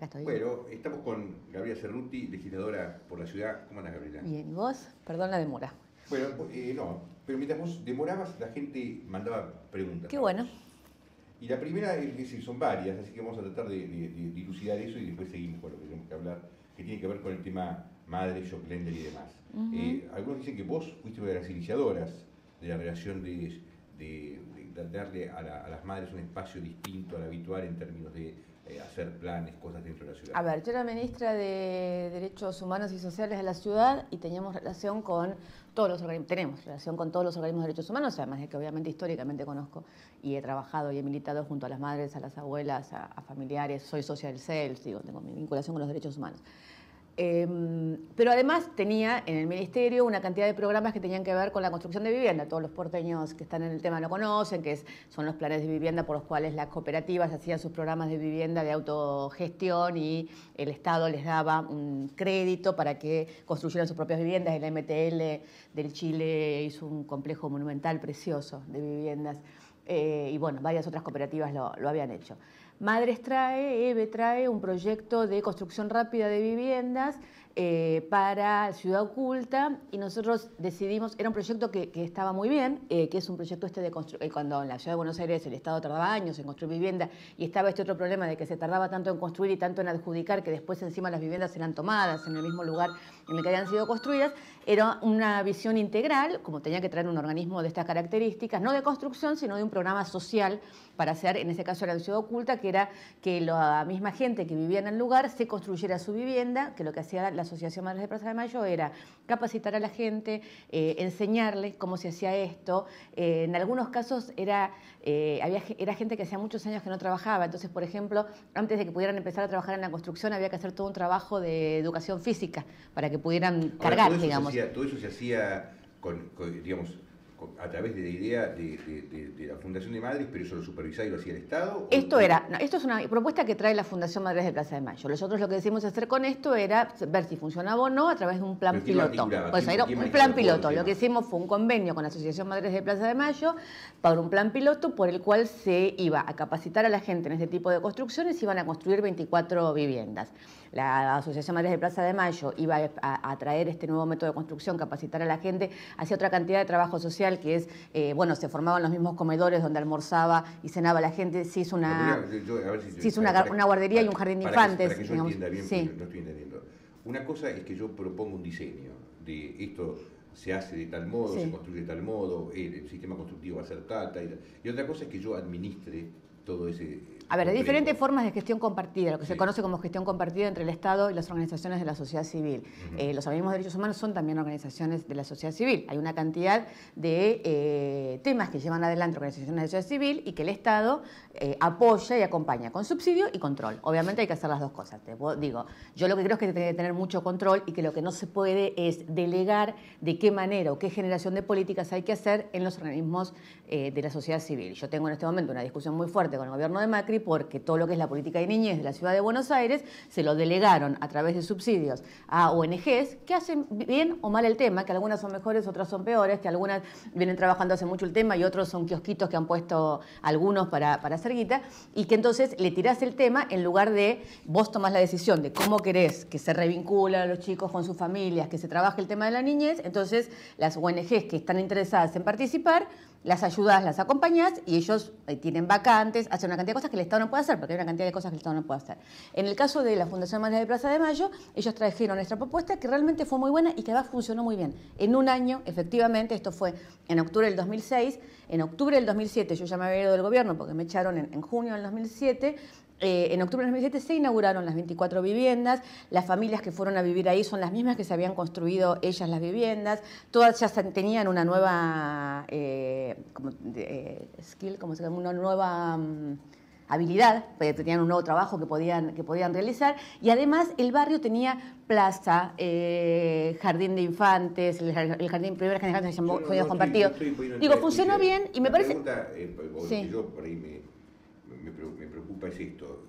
Acá estoy. Bueno, estamos con Gabriela Cerruti, legisladora por la ciudad. ¿Cómo andás, Gabriela? Bien, ¿y vos? Perdón la demora. Bueno, no, pero mientras vos demorabas, la gente mandaba preguntas Qué para bueno. vos. Y la primera, es decir, son varias, así que vamos a tratar de dilucidar eso y después seguimos con lo que tenemos que hablar, que tiene que ver con el tema madre, shock lender y demás. Algunos dicen que vos fuiste una de las iniciadoras de la relación de darle a las madres un espacio distinto al habitual en términos de hacer planes, cosas dentro de la ciudad. A ver, yo era ministra de Derechos Humanos y Sociales de la ciudad y teníamos relación con todos los organismos, tenemos relación con todos los organismos de derechos humanos, además de que obviamente históricamente conozco y he trabajado y he militado junto a las madres, a las abuelas, a familiares, soy socia del CELS, digo, tengo mi vinculación con los derechos humanos. Pero además tenía en el ministerio una cantidad de programas que tenían que ver con la construcción de vivienda. Todos los porteños que están en el tema lo conocen, que son los planes de vivienda por los cuales las cooperativas hacían sus programas de vivienda de autogestión y el Estado les daba un crédito para que construyeran sus propias viviendas. El MTL del Chile hizo un complejo monumental precioso de viviendas y bueno, varias otras cooperativas lo habían hecho. Madres trae, EVE trae un proyecto de construcción rápida de viviendas para Ciudad Oculta y nosotros decidimos, era un proyecto que estaba muy bien, que es un proyecto de cuando en la Ciudad de Buenos Aires el Estado tardaba años en construir vivienda y estaba este otro problema de que se tardaba tanto en construir y tanto en adjudicar que después encima las viviendas eran tomadas en el mismo lugar en el que habían sido construidas, era una visión integral, como tenía que traer un organismo de estas características, no de construcción, sino de un programa social para hacer, en ese caso era la Ciudad Oculta, que era que la misma gente que vivía en el lugar se construyera su vivienda, que lo que hacía la Asociación Madres de Plaza de Mayo era capacitar a la gente, enseñarles cómo se hacía esto. En algunos casos era gente que hacía muchos años que no trabajaba, entonces, por ejemplo, antes de que pudieran empezar a trabajar en la construcción había que hacer todo un trabajo de educación física para que pudieran cargar, digamos. Todo eso se hacía digamos, a través de la idea de la Fundación de Madres, pero eso lo supervisaba y lo hacía el Estado. Esto es una propuesta que trae la Fundación Madres de Plaza de Mayo. Nosotros lo que decidimos hacer con esto era ver si funcionaba o no a través de un plan piloto. Pues era un plan piloto. Lo que hicimos fue un convenio con la Asociación Madres de Plaza de Mayo para un plan piloto por el cual se iba a capacitar a la gente en este tipo de construcciones y iban a construir 24 viviendas. La Asociación Madres de Plaza de Mayo iba a traer este nuevo método de construcción, capacitar a la gente, hacía otra cantidad de trabajo social que es, se formaban los mismos comedores donde almorzaba y cenaba la gente, se hizo una guardería y un jardín de infantes. Para que yo entienda bien, porque no estoy entendiendo. Una cosa es que yo propongo un diseño de esto se hace de tal modo, se construye de tal modo, el sistema constructivo va a ser tal, y otra cosa es que yo administre todo ese... A ver, hay diferentes formas de gestión compartida, lo que se conoce como gestión compartida entre el Estado y las organizaciones de la sociedad civil. Los organismos de derechos humanos son también organizaciones de la sociedad civil. Hay una cantidad de temas que llevan adelante organizaciones de la sociedad civil y que el Estado apoya y acompaña con subsidio y control. Obviamente hay que hacer las dos cosas. Digo, yo lo que creo es que tiene que tener mucho control y que lo que no se puede es delegar de qué manera o qué generación de políticas hay que hacer en los organismos de la sociedad civil. Yo tengo en este momento una discusión muy fuerte con el gobierno de Macri porque todo lo que es la política de niñez de la ciudad de Buenos Aires se lo delegaron a través de subsidios a ONGs que hacen bien o mal el tema, que algunas son mejores, otras son peores, que algunas vienen trabajando hace mucho el tema y otros son kiosquitos que han puesto algunos para hacer guita, y que entonces le tirás el tema en lugar de vos tomás la decisión de cómo querés que se revinculen a los chicos con sus familias, que se trabaje el tema de la niñez. Entonces las ONGs que están interesadas en participar, las ayudás, las acompañás y ellos tienen vacantes, hacen una cantidad de cosas que el Estado no puede hacer, porque hay una cantidad de cosas que el Estado no puede hacer. En el caso de la Fundación Madres de Plaza de Mayo, ellos trajeron nuestra propuesta que realmente fue muy buena y que además funcionó muy bien. En un año, efectivamente, esto fue en octubre del 2006, en octubre del 2007 yo ya me había ido del gobierno porque me echaron en junio del 2007, en octubre del 2007 se inauguraron las 24 viviendas, las familias que fueron a vivir ahí son las mismas que se habían construido ellas las viviendas, todas ya tenían una nueva una nueva habilidad, tenían un nuevo trabajo que podían realizar, y además el barrio tenía plaza, jardín de infantes, el jardín primer jardín de infantes se llamó Juegos Compartidos. Digo, funcionó bien y me parece... Yo por ahí me preocupa es esto,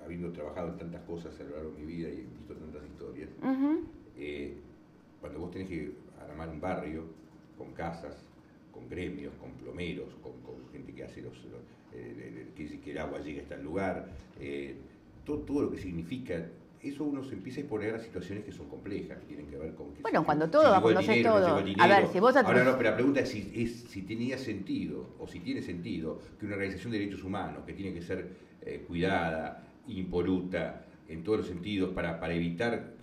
habiendo trabajado en tantas cosas a lo largo de mi vida y visto tantas historias, cuando vos tenés que armar un barrio con casas, con gremios, con plomeros, con gente que hace que el agua llegue hasta el lugar, todo lo que significa, eso uno se empieza a exponer a situaciones que son complejas, que tienen que ver con... Bueno, si, cuando todo, cuando haces todo. A ver, si vos... Ahora no, pero la pregunta es si tenía sentido, o si tiene sentido, que una organización de derechos humanos, que tiene que ser cuidada, impoluta, en todos los sentidos, para evitar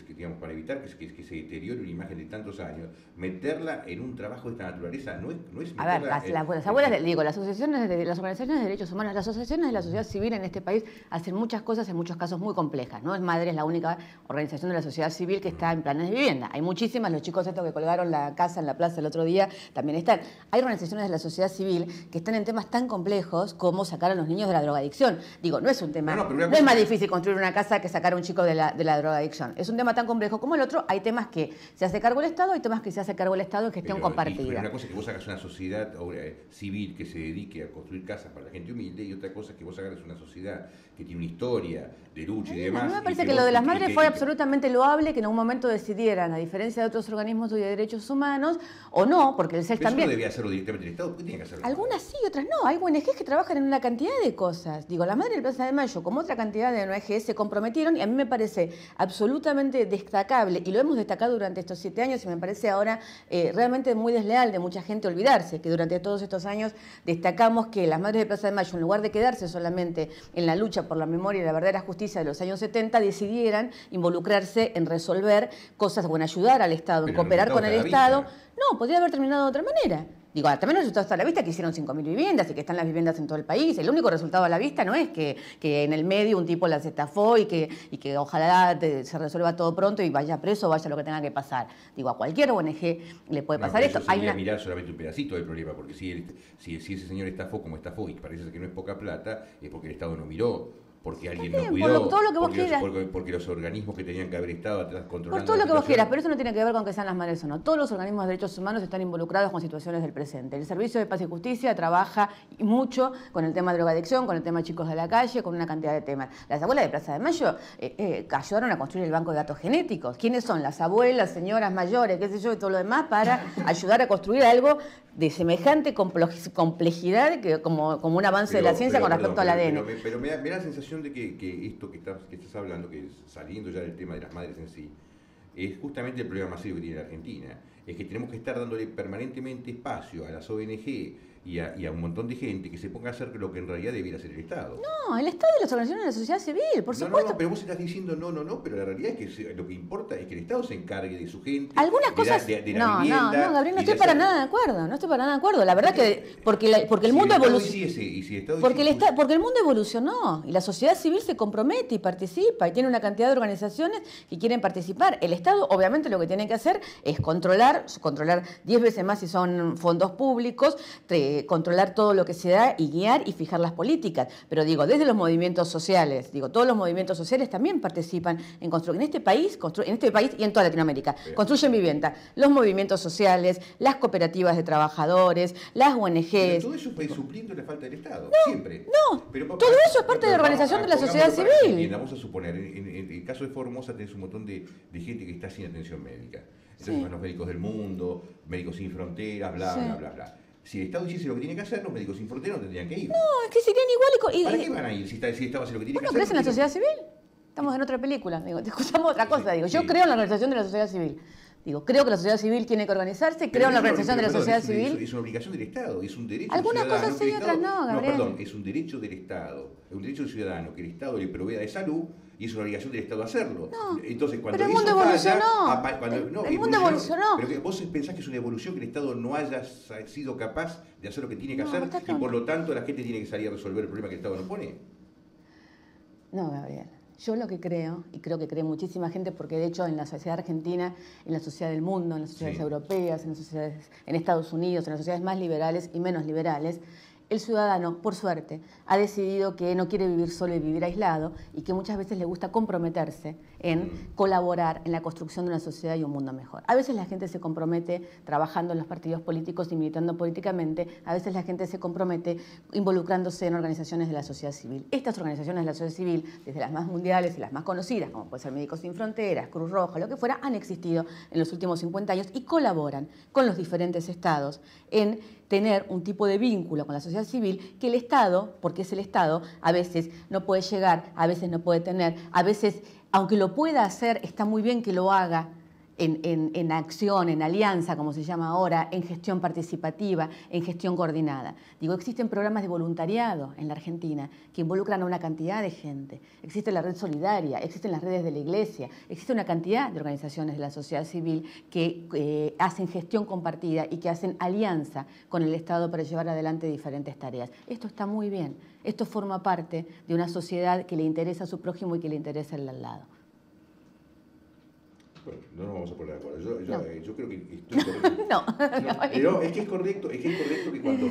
digamos, para evitar que se deteriore una imagen de tantos años, meterla en un trabajo de esta naturaleza no es a ver, las abuelas, digo, las asociaciones, las organizaciones de derechos humanos, las asociaciones de la sociedad civil en este país hacen muchas cosas, en muchos casos muy complejas, ¿no? Madre es la única organización de la sociedad civil que está en planes de vivienda. Hay muchísimas, los chicos estos que colgaron la casa en la plaza el otro día también están. Hay organizaciones de la sociedad civil que están en temas tan complejos como sacar a los niños de la drogadicción. Digo, no es un tema, no es más difícil construir una casa que sacar a un chico de la drogadicción. Es un tema tan complejo como el otro. Hay temas que se hace cargo el Estado, hay temas que se hace cargo el Estado en gestión compartida. Pero una cosa es que vos hagas una sociedad civil que se dedique a construir casas para la gente humilde, y otra cosa es que vos hagas una sociedad que tiene una historia de lucha y demás. A mí me parece que lo de las madres fue absolutamente loable, que en un momento decidieran, a diferencia de otros organismos de derechos humanos, o no, porque el CES también... ¿Eso no debía hacerlo directamente el Estado? ¿Por qué tiene que hacerlo? Algunas sí, otras no. Hay ONGs que trabajan en una cantidad de cosas. Digo, las madres del Plaza de Mayo, como otra cantidad de ONGs, se comprometieron, y a mí me parece absolutamente destacable, y lo hemos destacado durante estos 7 años, y me parece ahora realmente muy desleal de mucha gente olvidarse que durante todos estos años destacamos que las madres de Plaza de Mayo, en lugar de quedarse solamente en la lucha por la memoria y la verdadera justicia de los años 70, decidieran involucrarse en resolver cosas o en ayudar al Estado, en cooperar con el Estado. No, podría haber terminado de otra manera. Digo, también el resultado está a la vista, que hicieron 5.000 viviendas y que están las viviendas en todo el país. El único resultado a la vista no es que en el medio un tipo las estafó y que ojalá se resuelva todo pronto y vaya preso o vaya lo que tenga que pasar. Digo, a cualquier ONG le puede pasar esto. Hay mirar solamente un pedacito del problema, porque si ese señor estafó como estafó y parece que no es poca plata, es porque el Estado no miró. Porque alguien no cuidó, todo lo que vos quieras. Porque los organismos que tenían que haber estado atrás controlando... Por todo lo que vos quieras, pero eso no tiene que ver con que sean las madres o no. Todos los organismos de derechos humanos están involucrados con situaciones del presente. El Servicio de Paz y Justicia trabaja mucho con el tema de drogadicción, con el tema de chicos de la calle, con una cantidad de temas. Las abuelas de Plaza de Mayo ayudaron a construir el banco de datos genéticos. ¿Quiénes son? Las abuelas, señoras mayores, qué sé yo, y todo lo demás, para ayudar a construir algo de semejante complejidad que como un avance de la ciencia con respecto al ADN. Pero me da la sensación de que esto que estás hablando, que es saliendo ya del tema de las madres en sí, es justamente el problema más serio que tiene la Argentina. Es que tenemos que estar dándole permanentemente espacio a las ONG y a un montón de gente que se ponga a hacer lo que en realidad debiera hacer el Estado. No, el Estado y las organizaciones de la sociedad civil, por supuesto. No, pero vos estás diciendo no, pero la realidad es que lo que importa es que el Estado se encargue de su gente, algunas cosas de la vivienda. No, Gabriel, no estoy para nada de acuerdo, La verdad que porque el mundo evolucionó. Porque el mundo evolucionó y la sociedad civil se compromete y participa y tiene una cantidad de organizaciones que quieren participar. El Estado, obviamente, lo que tiene que hacer es controlar 10 veces más si son fondos públicos, controlar todo lo que se da y guiar y fijar las políticas. Pero digo, desde los movimientos sociales, todos los movimientos sociales también participan en construir. En este país y en toda Latinoamérica, construyen vivienda. Los movimientos sociales, las cooperativas de trabajadores, las ONGs. Pero todo eso es supliendo la falta del Estado, siempre. No, todo eso es parte de la organización de la sociedad civil. Vamos a suponer, en el caso de Formosa tenés un montón de gente que está sin atención médica. Entonces van los médicos del mundo, Médicos Sin Fronteras, bla. Si el Estado hiciese lo que tiene que hacer, los Médicos Sin Fronteras no tendrían que ir. No, es que serían igual. ¿Para qué van a ir si el Estado hace lo que tiene que hacer? ¿No crees en la sociedad civil? Estamos en otra película, te escuchamos otra cosa. Yo creo en la organización de la sociedad civil. Creo que la sociedad civil tiene que organizarse, creo en la organización de la sociedad civil. Es una obligación del Estado, es un derecho algunas ciudadano. Algunas cosas sí, otras no, Gabriel. No, perdón, es un derecho del Estado, es un derecho ciudadano que el Estado le provea de salud y es una obligación del Estado hacerlo. No, entonces, cuando pero el mundo evolucionó. El mundo evolucionó. Pero vos pensás que es una evolución que el Estado no haya sido capaz de hacer lo que tiene que hacer y por lo tanto la gente tiene que salir a resolver el problema que el Estado no pone. No, Gabriel. Yo lo que creo, y creo que cree muchísima gente, porque de hecho en la sociedad argentina, en la sociedad del mundo, en las sociedades europeas, en Estados Unidos, en las sociedades más liberales y menos liberales, el ciudadano, por suerte, ha decidido que no quiere vivir solo y vivir aislado y que muchas veces le gusta comprometerse en colaborar en la construcción de una sociedad y un mundo mejor. A veces la gente se compromete trabajando en los partidos políticos y militando políticamente, a veces la gente se compromete involucrándose en organizaciones de la sociedad civil. Estas organizaciones de la sociedad civil, desde las más mundiales y las más conocidas, como puede ser Médicos Sin Fronteras, Cruz Roja, lo que fuera, han existido en los últimos 50 años y colaboran con los diferentes estados en tener un tipo de vínculo con la sociedad civil que el Estado, porque es el Estado, a veces no puede llegar, a veces no puede tener, a veces, aunque lo pueda hacer, está muy bien que lo haga en acción, en alianza, como se llama ahora, en gestión participativa, en gestión coordinada. Digo, existen programas de voluntariado en la Argentina que involucran a una cantidad de gente. Existe la red solidaria, existen las redes de la iglesia, existe una cantidad de organizaciones de la sociedad civil que hacen gestión compartida y que hacen alianza con el Estado para llevar adelante diferentes tareas. Esto está muy bien. Esto forma parte de una sociedad que le interesa a su prójimo y que le interesa el de al lado. Bueno, no nos vamos a poner de acuerdo. Yo creo que estoy correcto. Pero es que es correcto que cuando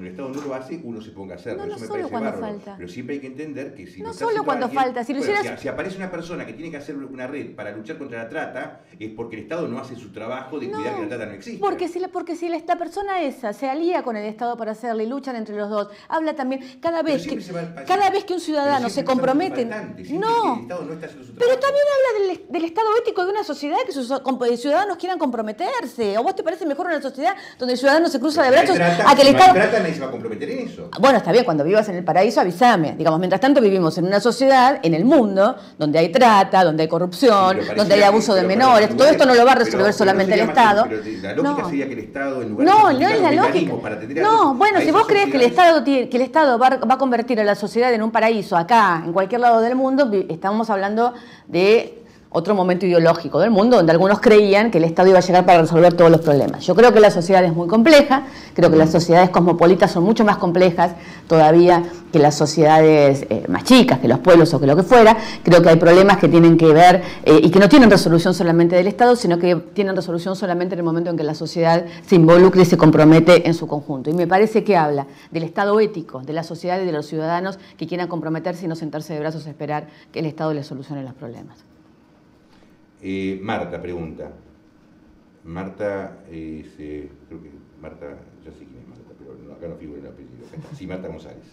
el Estado no lo hace, uno se ponga a hacerlo. No Eso me solo parece cuando bárbaro. falta. Pero siempre hay que entender que si no lo está solo cuando alguien, falta. Si aparece una persona que tiene que hacer una red para luchar contra la trata, es porque el Estado no hace su trabajo de cuidar que la trata no existe. Porque si esta persona esa se alía con el Estado para hacerlo y luchan entre los dos, habla también, cada vez que un ciudadano se compromete... No, pero también habla del Estado ético de una sociedad que sus ciudadanos quieran comprometerse. ¿O vos te parece mejor una sociedad donde el ciudadano se cruza de brazos a que el Estado... nadie se va a comprometer en eso. Bueno, está bien, cuando vivas en el paraíso avísame. Digamos, mientras tanto vivimos en una sociedad, en el mundo, donde hay trata, donde hay corrupción, donde hay abuso de menores. Todo esto no lo va a resolver solamente el Estado. Pero la lógica sería que el Estado, en lugar de es la lógica. Bueno, si vos crees que el Estado va a convertir a la sociedad en un paraíso acá, en cualquier lado del mundo, estamos hablando de otro momento ideológico del mundo, donde algunos creían que el Estado iba a llegar para resolver todos los problemas. Yo creo que la sociedad es muy compleja, creo que las sociedades cosmopolitas son mucho más complejas todavía que las sociedades más chicas, que los pueblos o que lo que fuera. Creo que hay problemas que tienen que ver y que no tienen resolución solamente del Estado, sino que tienen resolución solamente en el momento en que la sociedad se involucre y se compromete en su conjunto. Y me parece que habla del Estado ético, de la sociedad y de los ciudadanos que quieran comprometerse y no sentarse de brazos a esperar que el Estado les solucione los problemas. Marta pregunta. Marta creo que Marta, ya sé quién es Marta, pero acá no figura el apellido. Sí, Marta González.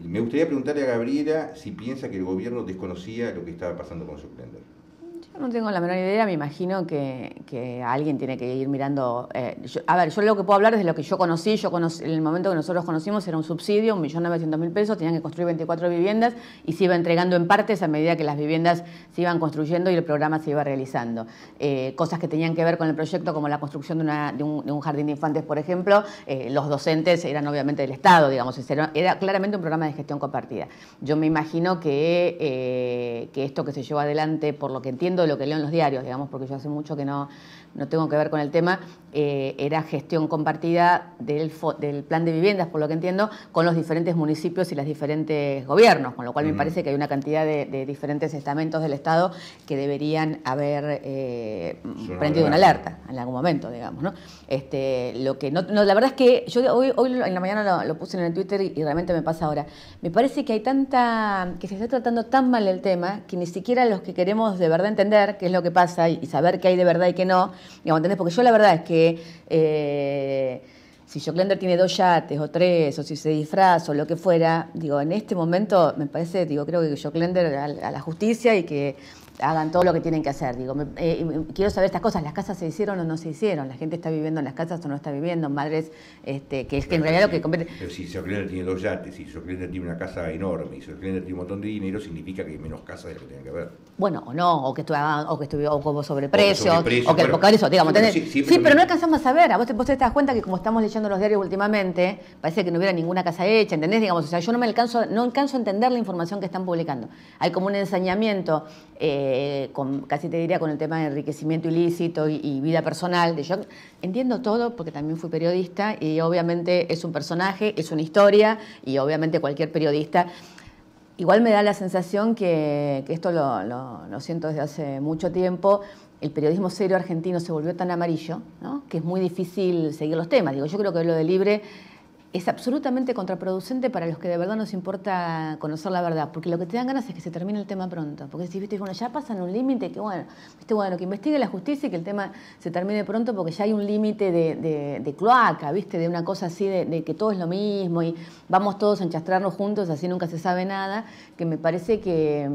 Me gustaría preguntarle a Gabriela si piensa que el gobierno desconocía lo que estaba pasando con Sorprender. Yo no tengo la menor idea, me imagino que alguien tiene que ir mirando... yo lo que puedo hablar es de lo que yo conocí. En el momento que nosotros conocimos era un subsidio, 1.900.000 pesos, tenían que construir 24 viviendas y se iba entregando en partes a medida que las viviendas se iban construyendo y el programa se iba realizando. Cosas que tenían que ver con el proyecto, como la construcción de un jardín de infantes, por ejemplo, los docentes eran obviamente del Estado, digamos, era claramente un programa de gestión compartida. Yo me imagino que esto que se llevó adelante, por lo que entiendo, lo que leo en los diarios, digamos, porque yo hace mucho que no tengo que ver con el tema, era gestión compartida del plan de viviendas, por lo que entiendo, con los diferentes municipios y los diferentes gobiernos, con lo cual me parece que hay una cantidad de diferentes estamentos del Estado que deberían haber prendido una alerta en algún momento, digamos, ¿no? La verdad es que yo hoy en la mañana lo puse en el Twitter y realmente me pasa ahora. Me parece que hay que se está tratando tan mal el tema que ni siquiera los que queremos de verdad entender qué es lo que pasa y saber qué hay de verdad y qué no, digamos, ¿entendés? Porque yo la verdad es que si Joclender tiene 2 yates o 3, o si se disfraza o lo que fuera, digo, en este momento me parece, creo que Joclender a la justicia y que hagan todo lo que tienen que hacer. Digo, quiero saber estas cosas, ¿las casas se hicieron o no se hicieron? ¿La gente está viviendo en las casas o no está viviendo? Madres, que es que en realidad lo que compete... Pero si Joclender tiene 2 yates, si Joclender tiene una casa enorme, y Joclender tiene un montón de dinero, significa que hay menos casas de lo que tienen que haber. Bueno, o no, o que estuvo como sobreprecios, o que por eso, digamos, sí, pero no alcanzamos a saber. Vos te das cuenta que como estamos leyendo los diarios últimamente, parece que no hubiera ninguna casa hecha, ¿entendés? Digamos, o sea, yo no alcanzo a entender la información que están publicando. Hay como un ensañamiento casi te diría con el tema de enriquecimiento ilícito y vida personal. Yo entiendo todo porque también fui periodista y obviamente es un personaje, es una historia y obviamente cualquier periodista. Igual me da la sensación que esto lo siento desde hace mucho tiempo. El periodismo serio argentino se volvió tan amarillo, ¿no?, que es muy difícil seguir los temas. Yo creo que lo de Libre es absolutamente contraproducente para los que de verdad nos importa conocer la verdad, porque lo que te dan ganas es que se termine el tema pronto, porque si viste, bueno, ya pasan un límite, que que investigue la justicia y que el tema se termine pronto, porque ya hay un límite de cloaca, viste, de una cosa así de que todo es lo mismo y vamos todos a enchastrarnos juntos, así nunca se sabe nada, que me parece que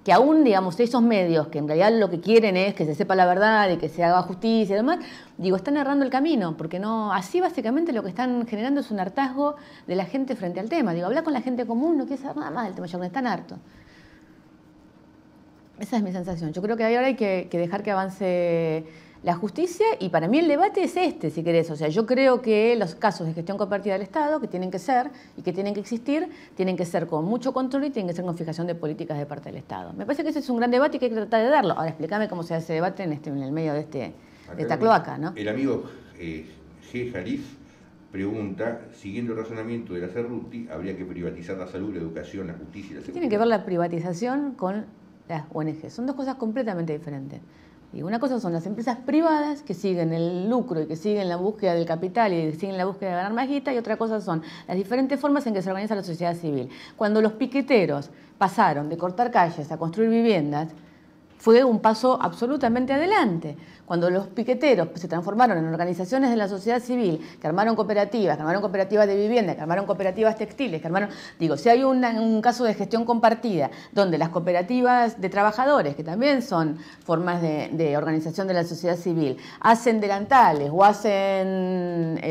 que aún, digamos, esos medios que en realidad lo que quieren es que se sepa la verdad y que se haga justicia y demás, digo, están errando el camino, porque no, así básicamente lo que están generando es un hartazgo de la gente frente al tema. Digo, habla con la gente común, no quiere saber nada más del tema, ya están hartos. Esa es mi sensación. Yo creo que ahora hay que dejar que avance la justicia y para mí el debate es este, si querés. O sea, yo creo que los casos de gestión compartida del Estado, que tienen que ser y que tienen que existir, tienen que ser con mucho control y tienen que ser con fijación de políticas de parte del Estado. Me parece que ese es un gran debate y que hay que tratar de darlo. Ahora, explícame cómo se hace ese debate en el medio de esta cloaca, ¿no? El amigo G. Jalif pregunta, siguiendo el razonamiento de la Cerruti, habría que privatizar la salud, la educación, la justicia y la seguridad. Tiene que ver la privatización con las ONG. Son dos cosas completamente diferentes. Y una cosa son las empresas privadas que siguen el lucro y que siguen la búsqueda del capital y que siguen la búsqueda de ganar más guita, y otra cosa son las diferentes formas en que se organiza la sociedad civil. Cuando los piqueteros pasaron de cortar calles a construir viviendas, fue un paso absolutamente adelante. Cuando los piqueteros se transformaron en organizaciones de la sociedad civil, que armaron cooperativas de vivienda, que armaron cooperativas textiles, que armaron... Digo, si hay un caso de gestión compartida, donde las cooperativas de trabajadores, que también son formas de organización de la sociedad civil, hacen delantales o hacen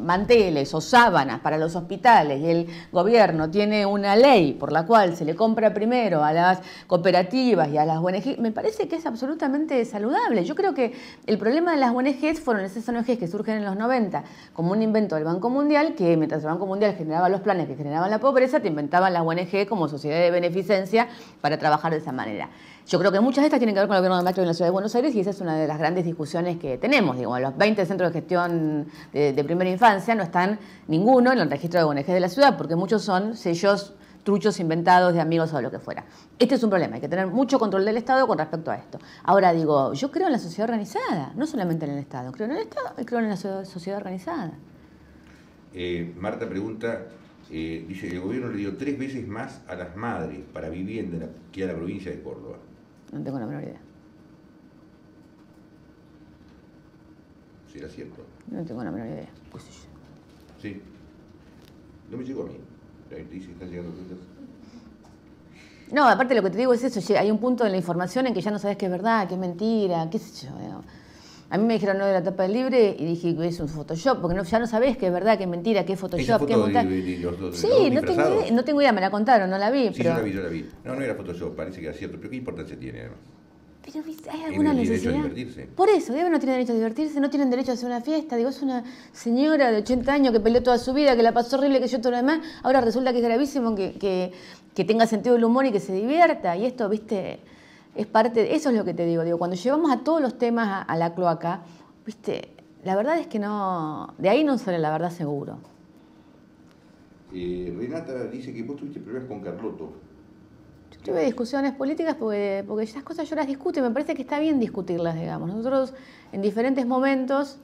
manteles o sábanas para los hospitales, y el gobierno tiene una ley por la cual se le compra primero a las cooperativas y a las ONG, me parece que es absolutamente saludable. Yo creo que el problema de las ONGs fueron esas ONGs que surgen en los 90 como un invento del Banco Mundial, que mientras el Banco Mundial generaba los planes que generaban la pobreza, te inventaban las ONG como sociedad de beneficencia para trabajar de esa manera. Yo creo que muchas de estas tienen que ver con el gobierno de Macri en la Ciudad de Buenos Aires y esa es una de las grandes discusiones que tenemos. Digo, los 20 centros de gestión de primera infancia no están ninguno en el registro de ONG de la ciudad porque muchos son sellos truchos inventados de amigos o lo que fuera. Este es un problema, hay que tener mucho control del Estado con respecto a esto. Ahora digo, yo creo en la sociedad organizada, no solamente en el Estado, creo en el Estado y creo en la sociedad organizada. Marta pregunta, dice, el gobierno le dio 3 veces más a las madres para vivienda que a la provincia de Córdoba. No tengo la menor idea. ¿Será cierto? No tengo la menor idea. Sí. No me llegó a mí. Dice que están llegando cosas. No, aparte lo que te digo es eso, hay un punto en la información en que ya no sabes qué es verdad, qué es mentira, qué sé yo. A mí me dijeron no de la tapa del libre y dije que es un Photoshop, porque ya no sabés qué es verdad, qué es mentira, qué es Photoshop, qué es montaje. Sí, no tengo idea, me la contaron, no la vi. Sí, pero... yo la vi. No era Photoshop, parece que era cierto, pero ¿qué importancia tiene además? Pero ¿hay alguna necesidad? Derecho a divertirse. Por eso, Diego no tiene derecho a divertirse, no tienen derecho a hacer una fiesta. Digo, es una señora de 80 años que peleó toda su vida, que la pasó horrible, que yo todo lo demás. Ahora resulta que es gravísimo que tenga sentido del humor y que se divierta. Y esto, viste, es parte, eso es lo que te digo. Digo, cuando llevamos a todos los temas a la cloaca, viste, la verdad es que no, de ahí no sale la verdad seguro. Renata dice que vos tuviste problemas con Carlotto. Tuve discusiones políticas porque esas cosas yo las discuto y me parece que está bien discutirlas, digamos. Nosotros en diferentes momentos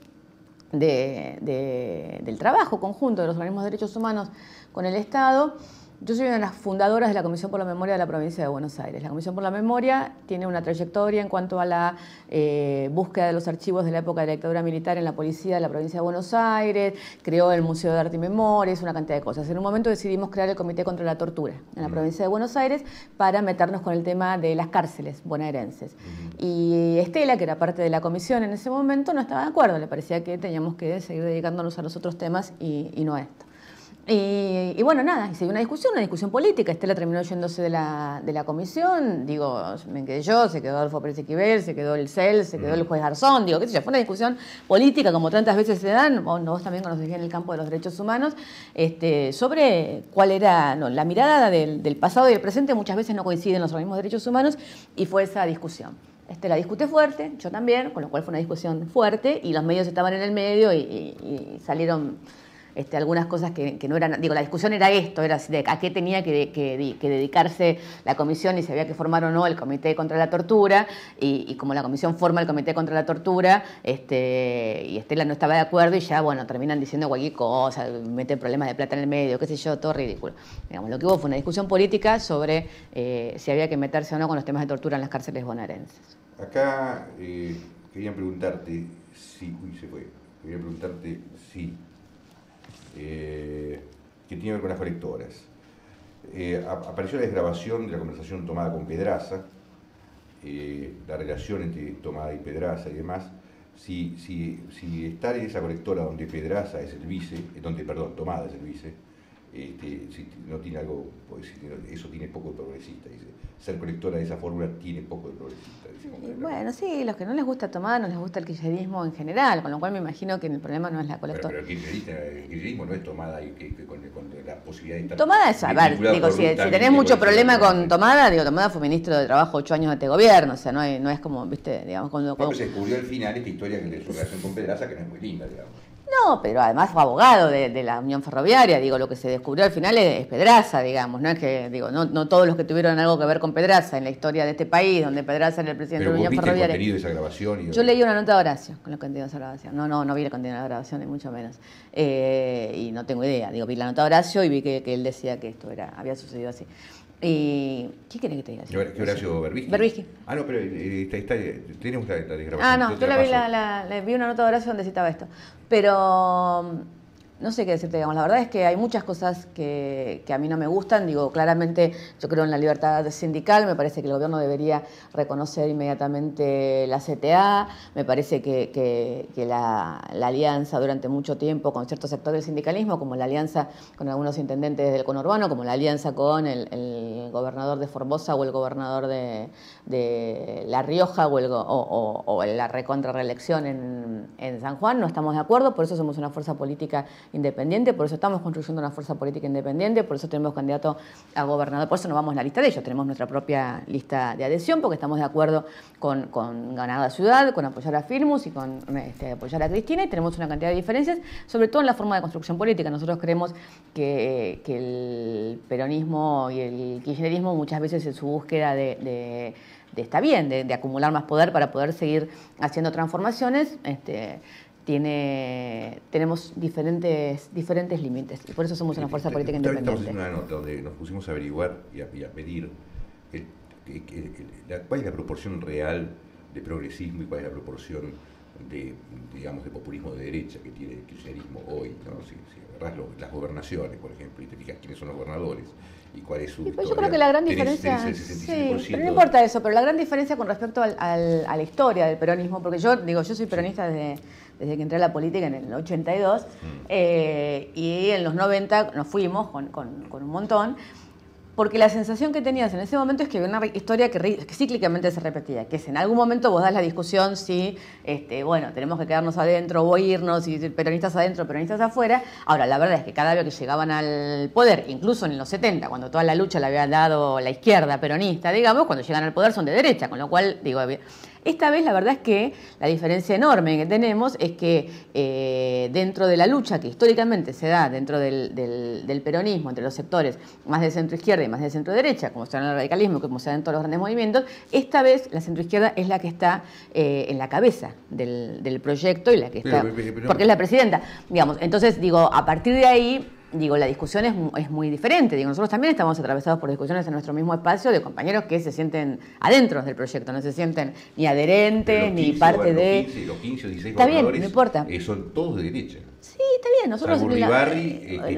del trabajo conjunto de los organismos de derechos humanos con el Estado, yo soy una de las fundadoras de la Comisión por la Memoria de la Provincia de Buenos Aires. La Comisión por la Memoria tiene una trayectoria en cuanto a la búsqueda de los archivos de la época de la dictadura militar en la policía de la Provincia de Buenos Aires, creó el Museo de Arte y Memoria, una cantidad de cosas. En un momento decidimos crear el Comité contra la Tortura en la Provincia de Buenos Aires para meternos con el tema de las cárceles bonaerenses. Y Estela, que era parte de la comisión en ese momento, no estaba de acuerdo, le parecía que teníamos que seguir dedicándonos a los otros temas y no a esto. Y bueno, nada, hice una discusión política. Estela terminó yéndose de la comisión, digo, me quedé yo, se quedó Adolfo Pérez Esquivel, se quedó el CEL, se quedó el juez Garzón, digo, qué sé yo, fue una discusión política como tantas veces se dan, vos también conocés bien el campo de los derechos humanos, sobre cuál era la mirada del pasado y del presente, muchas veces no coinciden los organismos de derechos humanos, y fue esa discusión. La discute fuerte, yo también, con lo cual fue una discusión fuerte, y los medios estaban en el medio y salieron... algunas cosas que no eran... Digo, la discusión era esto, era de a qué tenía que dedicarse la comisión y si había que formar o no el Comité contra la Tortura, y como la comisión forma el Comité contra la Tortura, y Estela no estaba de acuerdo y ya, bueno, terminan diciendo cualquier cosa, meten problemas de plata en el medio, qué sé yo, todo ridículo. Digamos, lo que hubo fue una discusión política sobre si había que meterse o no con los temas de tortura en las cárceles bonaerenses. Acá querían preguntarte si... Querían preguntarte si... que tiene que ver con las colectoras. Apareció la desgrabación de la conversación tomada con Pedraza, la relación entre Tomada y Pedraza y demás. Si estar en esa colectora donde Pedraza es el vice, perdón, Tomada es el vice, si no tiene algo, pues, eso tiene poco de progresista, dice. Ser colectora de esa fórmula tiene poco de progresista. Bueno, sí, los que no les gusta Tomada no les gusta el kirchnerismo en general, con lo cual me imagino que el problema no es la colectora. Pero el kirchnerismo no es Tomada y con la posibilidad de estar... Tomada es, a ver, digo, si tenés mucho problema con Tomada, digo, Tomada fue ministro de Trabajo 8 años de este gobierno, o sea, no es como, viste, digamos, cuando se descubrió al final esta historia de su relación con Pedraza, que no es muy linda, digamos. No, pero además fue abogado de la Unión Ferroviaria, digo, lo que se descubrió al final es Pedraza, digamos, no es que, digo, no todos los que tuvieron algo que ver con Pedraza en la historia de este país, donde Pedraza era el presidente de la Unión Ferroviaria. El contenido de esa grabación Yo leí una nota de Horacio con los contenidos de esa grabación, no vi el contenido de la grabación, ni mucho menos, y no tengo idea, digo, vi la nota de Horacio y vi que él decía que esto había sucedido así. ¿Y qué querés que te diga? ¿Qué Horacio Berbisky? Berbisky. Ah, no, pero tenemos la desgrabación. Ah, no, yo vi una nota de Horacio donde citaba esto. Pero no sé qué decirte, digamos. La verdad es que hay muchas cosas que a mí no me gustan. Digo, claramente yo creo en la libertad sindical. Me parece que el gobierno debería reconocer inmediatamente la CTA. Me parece que la alianza durante mucho tiempo con ciertos sectores del sindicalismo, como la alianza con algunos intendentes del conurbano, como la alianza con el gobernador de Formosa o el gobernador de La Rioja o la recontrarreelección en San Juan, no estamos de acuerdo. Por eso somos una fuerza política independiente, por eso estamos construyendo una fuerza política independiente, por eso tenemos candidato a gobernador, por eso no vamos en la lista de ellos, tenemos nuestra propia lista de adhesión, porque estamos de acuerdo con ganar la ciudad, con apoyar a Firmus y con apoyar a Cristina, y tenemos una cantidad de diferencias, sobre todo en la forma de construcción política. Nosotros creemos que el peronismo y el kirchnerismo muchas veces en su búsqueda de está bien, de acumular más poder para poder seguir haciendo transformaciones, tenemos diferentes límites, y por eso somos una fuerza política independiente. Estamos haciendo una nota donde nos pusimos a averiguar y a medir cuál es la proporción real de progresismo y cuál es la proporción de populismo de derecha que tiene el kirchnerismo hoy, ¿no? Si agarrás las gobernaciones, por ejemplo, y te fijas quiénes son los gobernadores y cuál es su historia. Yo creo que la gran diferencia... Tenés el 65%. Sí, pero no importa eso, pero la gran diferencia con respecto a la historia del peronismo, porque yo soy peronista desde que entré a la política en el 82, y en los 90 nos fuimos con un montón, porque la sensación que tenías en ese momento es que había una historia que cíclicamente se repetía, que es en algún momento vos das la discusión si, tenemos que quedarnos adentro o irnos, si peronistas adentro, peronistas afuera. Ahora, la verdad es que cada vez que llegaban al poder, incluso en los 70, cuando toda la lucha la había dado la izquierda peronista, digamos, cuando llegan al poder son de derecha, con lo cual, esta vez la verdad es que la diferencia enorme que tenemos es que dentro de la lucha que históricamente se da dentro del peronismo, entre los sectores más de centro-izquierda y más de centro-derecha, como se da en el radicalismo, como se da en todos los grandes movimientos, esta vez la centro-izquierda es la que está en la cabeza del proyecto y la que está, porque es la presidenta, digamos. Entonces, a partir de ahí... la discusión es muy diferente. Nosotros también estamos atravesados por discusiones en nuestro mismo espacio de compañeros que se sienten adentro del proyecto, no se sienten ni adherentes, ni parte de... Los 15 o 16 está bien, gobernadores no importa. Son todos de derecha. Sí, está bien. Nosotros,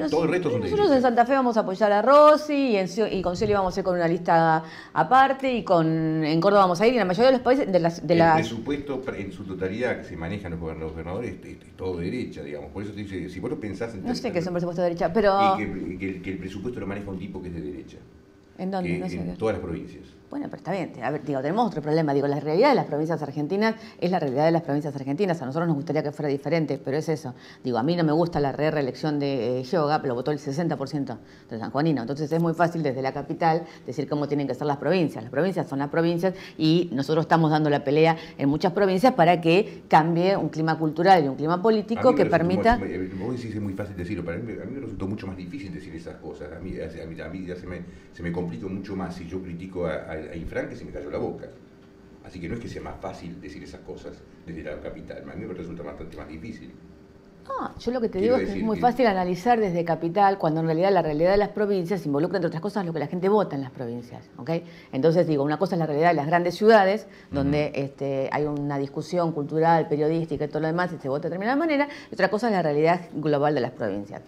todo el resto son de derecha. Nosotros en Santa Fe vamos a apoyar a Rossi, y con Cielo vamos a ir con una lista aparte, y en Córdoba vamos a ir, y en la mayoría de los países... El presupuesto en su totalidad que se manejan los gobernadores es todo de derecha, digamos. Por eso te dice, si vos lo pensás... No sé qué es un presupuesto de derecha, pero... Y que el presupuesto lo maneja un tipo que es de derecha. ¿En dónde? No sé en todas las provincias. Bueno, pero está bien. A ver, tenemos otro problema. La realidad de las provincias argentinas es la realidad de las provincias argentinas. A nosotros nos gustaría que fuera diferente, pero es eso. A mí no me gusta la reelección de Gioga, pero lo votó el 60% de San Juanino. Entonces es muy fácil desde la capital decir cómo tienen que ser las provincias. Las provincias son las provincias, y nosotros estamos dando la pelea en muchas provincias para que cambie un clima cultural y un clima político que permita... Vos decís es muy fácil decirlo, pero a mí me resultó mucho más difícil decir esas cosas. A mí ya se me complica mucho más si yo critico a Infran, que se me cayó la boca. Así que no es que sea más fácil decir esas cosas desde la capital. A mí me resulta bastante más difícil. Yo lo que te digo es que es muy fácil analizar desde capital, cuando en realidad la realidad de las provincias involucra, entre otras cosas, lo que la gente vota en las provincias. ¿Okay? Entonces, digo, una cosa es la realidad de las grandes ciudades, donde hay una discusión cultural, periodística y todo lo demás, y se vota de determinada manera, y otra cosa es la realidad global de las provincias.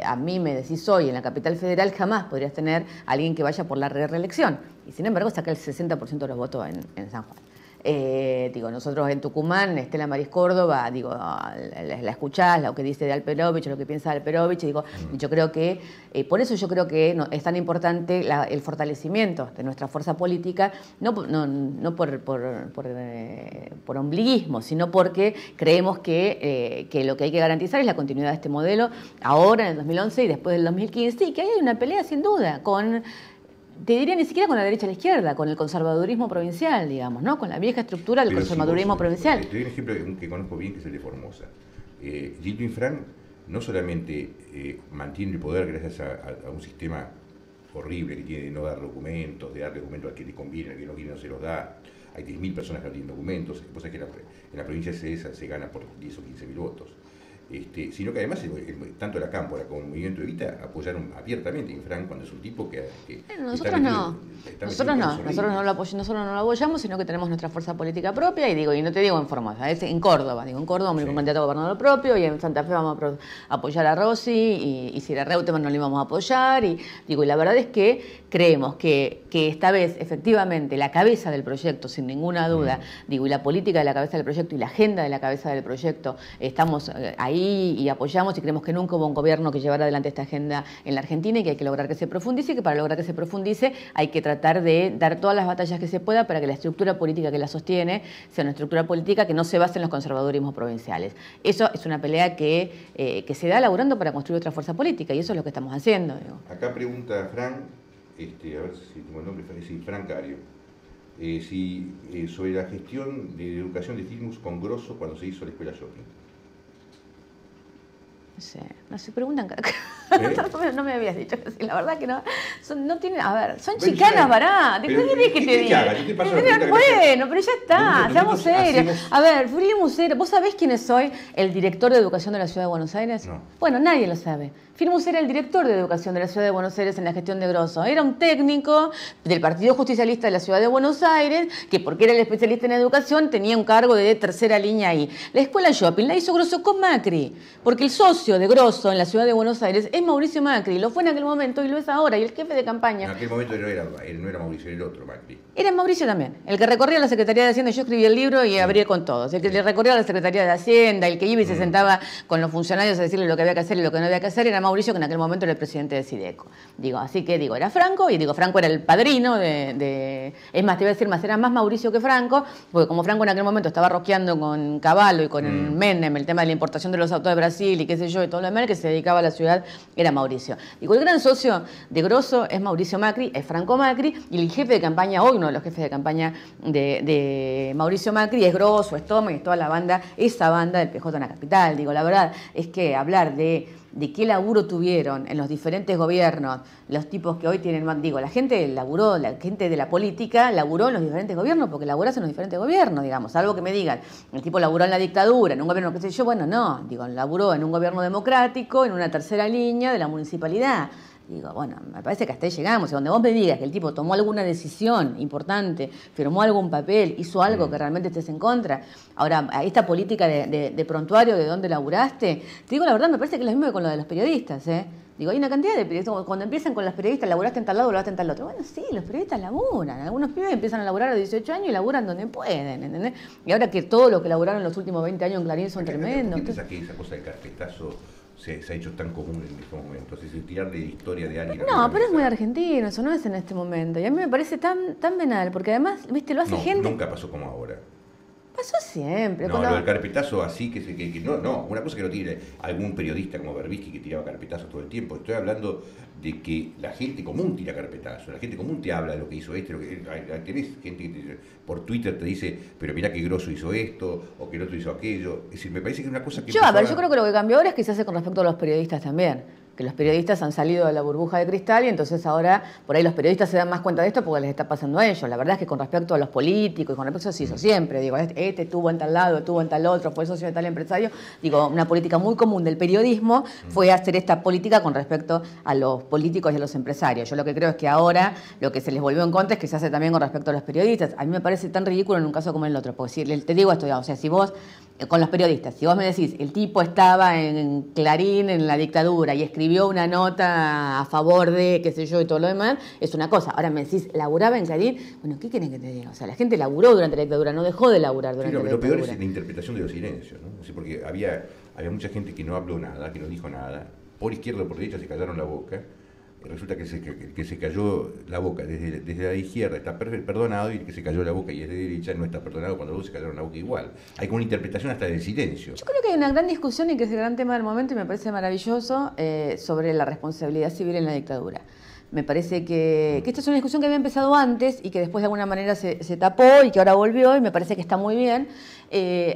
A mí me decís hoy, en la capital federal jamás podrías tener a alguien que vaya por la reelección, y sin embargo saca el 60% de los votos en San Juan. Nosotros en Tucumán, Estela Maris Córdoba, la escuchás, lo que dice de Alperovich, lo que piensa de Alperovich, yo creo que, por eso yo creo que es tan importante el fortalecimiento de nuestra fuerza política, no por ombliguismo, sino porque creemos que lo que hay que garantizar es la continuidad de este modelo ahora, en el 2011 y después del 2015, y que hay una pelea sin duda te diría ni siquiera con la derecha y la izquierda, con el conservadurismo provincial, digamos, ¿no? Con la vieja estructura del conservadurismo provincial. Te doy un ejemplo que conozco bien, que es el de Formosa. Gildo Infran no solamente mantiene el poder gracias a un sistema horrible que tiene de no dar documentos, de dar documentos al que le conviene, al que no quiere no se los da. Hay 10.000 personas que no tienen documentos. Vos sabés que en la provincia de esa se gana por 10 o 15.000 votos. Sino que además tanto la Cámpora como el Movimiento Evita apoyaron abiertamente a Infran cuando es un tipo que nosotros no lo apoyamos, sino que tenemos nuestra fuerza política propia, y no te digo en Formosa, es en Córdoba, un candidato a gobernador propio, y en Santa Fe vamos a apoyar a Rossi, y si era Reutemann no le íbamos a apoyar, y la verdad es que creemos que esta vez efectivamente la cabeza del proyecto, sin ninguna duda, y la política de la cabeza del proyecto y la agenda de la cabeza del proyecto, estamos ahí y apoyamos, y creemos que nunca hubo un gobierno que llevara adelante esta agenda en la Argentina, y que hay que lograr que se profundice, y que para lograr que se profundice hay que tratar de dar todas las batallas que se pueda para que la estructura política que la sostiene sea una estructura política que no se base en los conservadurismos provinciales. Eso es una pelea que se da laburando para construir otra fuerza política, y eso es lo que estamos haciendo. Acá pregunta Fran, a ver si tengo el nombre, Fran Cario, sobre la gestión de educación de Filmus con Grosso cuando se hizo la escuela shopping. No se preguntan no me habías dicho así, la verdad que no. No tienen, a ver, son chicanas baratas. ¿Qué querés que te diga? Bueno, pero ya está, seamos serios. A ver, Filmus era, ¿vos sabés quién es hoy el director de educación de la Ciudad de Buenos Aires? No. Bueno, nadie lo sabe. Filmus era el director de educación de la Ciudad de Buenos Aires en la gestión de Grosso. Era un técnico del Partido Justicialista de la Ciudad de Buenos Aires, que porque era el especialista en educación tenía un cargo de tercera línea ahí. La escuela shopping la hizo Grosso con Macri, porque el socio de Grosso en la Ciudad de Buenos Aires es Mauricio Macri. Lo fue en aquel momento y lo es ahora, y el jefe de campaña. En aquel momento no era Mauricio, era el otro Macri. Era Mauricio también, el que recorría la Secretaría de Hacienda. Yo escribí el libro y abrí con todos. El que le recorría la Secretaría de Hacienda, el que iba y se sentaba con los funcionarios a decirle lo que había que hacer y lo que no había que hacer, era Mauricio, que en aquel momento era el presidente de Sideco. Así que era Franco, y Franco era el padrino es más, te iba a decir más, era más Mauricio que Franco, porque como Franco en aquel momento estaba rosqueando con Cavallo y con el Menem, el tema de la importación de los autos de Brasil y qué sé yo, y todo lo demás, que se dedicaba a la ciudad era Mauricio. El gran socio de Grosso es Mauricio Macri, es Franco Macri, y el jefe de campaña, hoy uno de los jefes de campaña de Mauricio Macri es Grosso, es Toma, y es toda la banda, esa banda del PJ en la capital. La verdad es que hablar de qué laburo tuvieron en los diferentes gobiernos, los tipos que hoy tienen, la gente laburó, la gente de la política laburó en los diferentes gobiernos, porque laburás en los diferentes gobiernos, algo que me digan, el tipo laburó en la dictadura, en un gobierno, qué sé yo, laburó en un gobierno democrático, en una tercera línea de la municipalidad. Me parece que hasta ahí llegamos. Y donde vos me digas que el tipo tomó alguna decisión importante, firmó algún papel, hizo algo que realmente estés en contra. Ahora, esta política de prontuario, de dónde laburaste, te digo la verdad, me parece que es lo mismo que con lo de los periodistas, ¿eh? Hay una cantidad de periodistas, cuando empiezan con los periodistas, laburaste en tal lado, laburaste en tal otro. Bueno, sí, los periodistas laburan. Algunos pibes empiezan a laburar a los 18 años y laburan donde pueden, ¿entendés? Y ahora que todo lo que laburaron los últimos 20 años en Clarín son tremendos. ¿Qué piensas que esa cosa del carpetazo se ha hecho tan común en estos momentos? Es decir, tirarle historia de alguien. No, pero es muy argentino, eso no es en este momento. Y a mí me parece tan venal, porque además, viste, lo hace gente. Nunca pasó como ahora. Pasó siempre. No, lo del carpetazo así, no, una cosa que no tiene algún periodista como Berbisky que tiraba carpetazos todo el tiempo. Estoy hablando de que la gente común tira carpetazo, la gente común te habla de lo que hizo tenés gente que por Twitter te dice, pero mirá que Grosso hizo esto, o que el otro hizo aquello. Es decir, me parece que es una cosa que... Yo creo que lo que cambió ahora es que se hace con respecto a los periodistas también. que los periodistas han salido de la burbuja de cristal y entonces ahora por ahí los periodistas se dan más cuenta de esto porque les está pasando a ellos. La verdad es que con respecto a los políticos y con respecto a eso se hizo siempre, digo, este estuvo en tal lado, estuvo en tal otro, fue socio de tal empresario, digo, una política muy común del periodismo fue hacer esta política con respecto a los políticos y a los empresarios. Yo lo que creo es que ahora lo que se les volvió en contra es que se hace también con respecto a los periodistas. A mí me parece tan ridículo en un caso como en el otro, porque si te digo esto, o sea, si vos con los periodistas, si vos me decís, el tipo estaba en Clarín en la dictadura y escribió una nota a favor de, qué sé yo, y todo lo demás, es una cosa. Ahora me decís, laburaba en Clarín, bueno, ¿qué quieren que te diga? O sea, la gente laburó durante la dictadura, no dejó de laburar durante la dictadura. Lo peor es la interpretación de los silencios, ¿no? Sí, porque había mucha gente que no habló nada, que no dijo nada, por izquierda o por derecha se callaron la boca. Resulta que se cayó la boca desde la izquierda está perdonado y el que se cayó la boca y es de derecha no está perdonado cuando los dos se cayeron la boca igual. Hay como una interpretación hasta del silencio. Yo creo que hay una gran discusión y que es el gran tema del momento y me parece maravilloso sobre la responsabilidad civil en la dictadura. Me parece que esta es una discusión que había empezado antes y que después de alguna manera se tapó y que ahora volvió y me parece que está muy bien.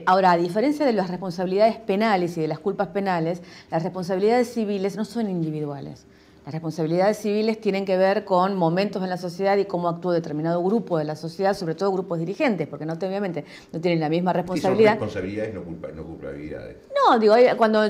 Ahora, a diferencia de las responsabilidades penales y de las culpas penales, las responsabilidades civiles no son individuales. Las responsabilidades civiles tienen que ver con momentos en la sociedad y cómo actúa determinado grupo de la sociedad, sobre todo grupos dirigentes, porque obviamente no tienen la misma responsabilidad. Son responsabilidades, no culpabilidades. No, digo, cuando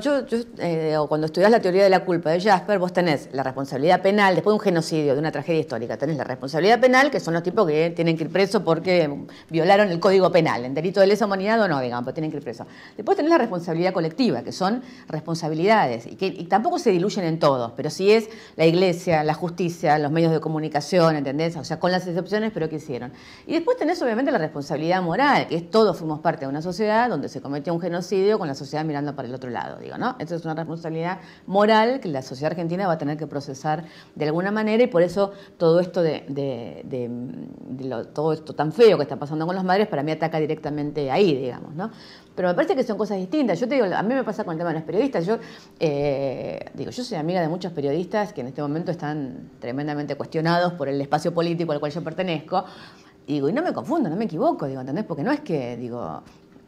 cuando estudias la teoría de la culpa de Jasper, vos tenés la responsabilidad penal, después de un genocidio, de una tragedia histórica, tenés la responsabilidad penal, que son los tipos que tienen que ir presos porque violaron el código penal, en delito de lesa humanidad o no, digamos, pero tienen que ir presos. Después tenés la responsabilidad colectiva, que son responsabilidades, y tampoco se diluyen en todos, pero sí es la iglesia, la justicia, los medios de comunicación, ¿entendés? O sea, con las excepciones, pero ¿qué hicieron? Y después tenés obviamente la responsabilidad moral, que es todos fuimos parte de una sociedad donde se cometió un genocidio con la sociedad mirando para el otro lado, digo, ¿no? Esa es una responsabilidad moral que la sociedad argentina va a tener que procesar de alguna manera y por eso todo esto todo esto tan feo que está pasando con las madres para mí ataca directamente ahí, digamos, ¿no? Pero me parece que son cosas distintas. Yo te digo, a mí me pasa con el tema de los periodistas. Yo soy amiga de muchos periodistas que en este momento están tremendamente cuestionados por el espacio político al cual yo pertenezco. Y no me confundo, no me equivoco, ¿entendés? Porque no es que,